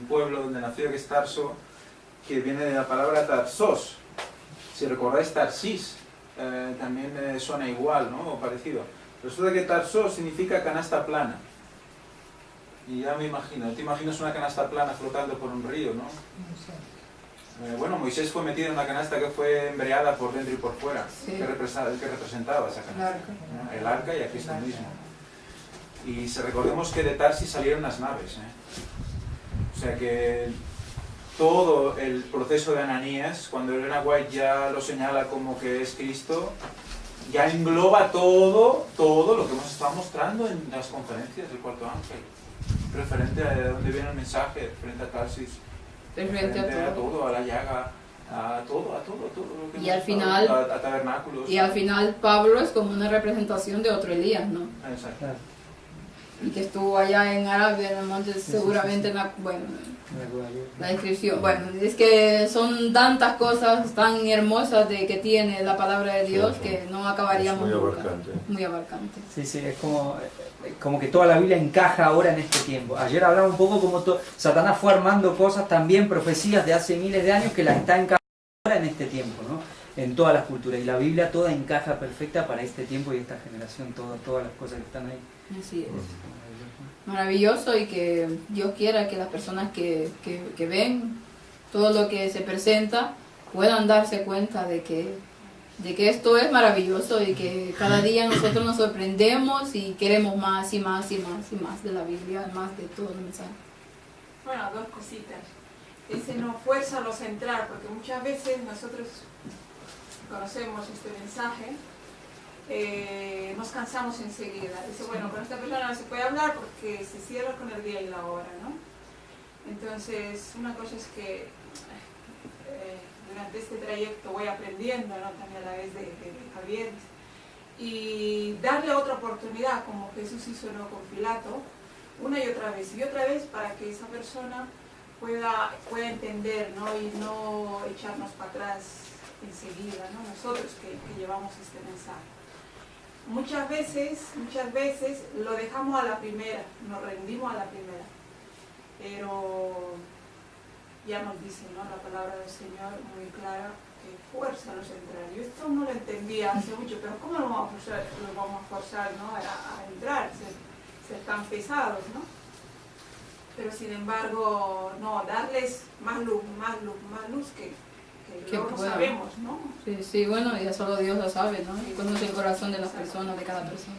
pueblo donde nació, que es Tarso, que viene de la palabra Tarsos. Si recordáis Tarsis, también suena igual, ¿no? O parecido. Resulta que Tarsos significa canasta plana. Y ya me imagino, te imaginas una canasta plana flotando por un río, ¿no? Bueno, Moisés fue metido en una canasta que fue embreada por dentro y por fuera. Sí. ¿Qué representaba esa canasta? El arca y a Cristo mismo. Y recordemos que de Tarsis salieron las naves, O sea que todo el proceso de Ananías, cuando Elena White ya lo señala como que es Cristo, ya engloba todo lo que hemos estado mostrando en las conferencias del Cuarto Ángel, referente a dónde viene el mensaje, referente a Tarsis, referente a todo, a la llaga, a todo lo que y al final a tabernáculos. Y al final Pablo es como una representación de otro Elías, ¿no? Exacto. Y que estuvo allá en Arabia, en el monte, seguramente, la descripción. Bueno, es que son tantas cosas tan hermosas que tiene la palabra de Dios que no acabaríamos nunca. Muy abarcante. Sí, es como que toda la Biblia encaja ahora en este tiempo. Ayer hablaba un poco como Satanás fue armando cosas, también profecías de hace miles de años que las está encajando ahora en este tiempo, ¿no? En todas las culturas. Y la Biblia toda encaja perfecta para este tiempo y esta generación, todas las cosas que están ahí. Así es. Maravilloso, y que Dios quiera que las personas que ven todo lo que se presenta puedan darse cuenta de que esto es maravilloso y que cada día nosotros nos sorprendemos y queremos más y más y más y más de la Biblia, más de todo el mensaje. Bueno, dos cositas. Ese no fuerza lo central, porque muchas veces nosotros conocemos este mensaje, nos cansamos enseguida. Dice, bueno, con esta persona no se puede hablar porque se cierra con el día y la hora, ¿no? Entonces, una cosa es que durante este trayecto voy aprendiendo, ¿no? También a la vez de Javier, y darle otra oportunidad, como Jesús hizo, ¿no? Con Pilato, una y otra vez para que esa persona pueda entender, ¿no? Y no echarnos para atrás enseguida, ¿no? Nosotros que llevamos este mensaje. Muchas veces lo dejamos a la primera, nos rendimos a la primera, pero ya nos dice, ¿no? La palabra del Señor muy clara, que fuerza lo central. Yo esto no lo entendía hace mucho, pero ¿cómo lo vamos a forzar, ¿no? a entrar, ser tan pesados, ¿no? Pero sin embargo, no, darles más luz que luego no sabemos, ¿no? Sí, bueno, ya solo Dios lo sabe, ¿no? Y conoce el corazón de las personas, de cada persona.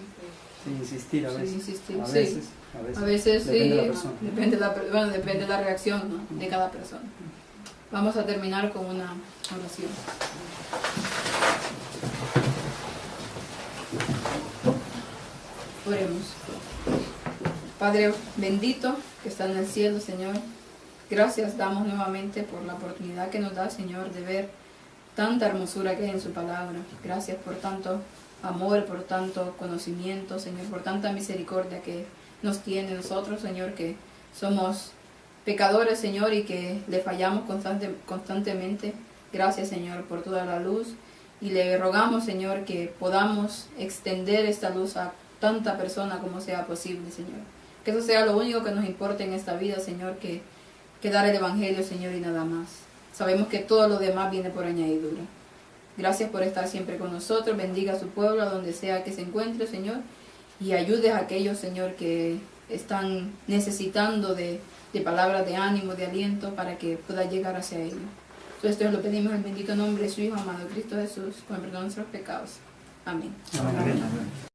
Sí, insistir a veces. Sí, insistir, a veces sí, depende de la reacción, ¿no? De cada persona. Vamos a terminar con una oración. Oremos. Padre bendito que está en el cielo, Señor, gracias damos nuevamente por la oportunidad que nos da, Señor, de ver tanta hermosura que hay en su palabra. Gracias por tanto amor, por tanto conocimiento, Señor, por tanta misericordia que nos tiene nosotros, Señor, que somos pecadores, Señor, y que le fallamos constantemente. Gracias, Señor, por toda la luz. Y le rogamos, Señor, que podamos extender esta luz a tanta persona como sea posible, Señor. Que eso sea lo único que nos importe en esta vida, Señor, que dar el Evangelio, Señor, y nada más. Sabemos que todo lo demás viene por añadidura. Gracias por estar siempre con nosotros. Bendiga a su pueblo, a donde sea que se encuentre, Señor. Y ayude a aquellos, Señor, que están necesitando de palabras de ánimo, de aliento, para que pueda llegar hacia ellos. Esto lo pedimos en el bendito nombre de su Hijo amado Cristo Jesús, con el perdón de nuestros pecados. Amén. Amén.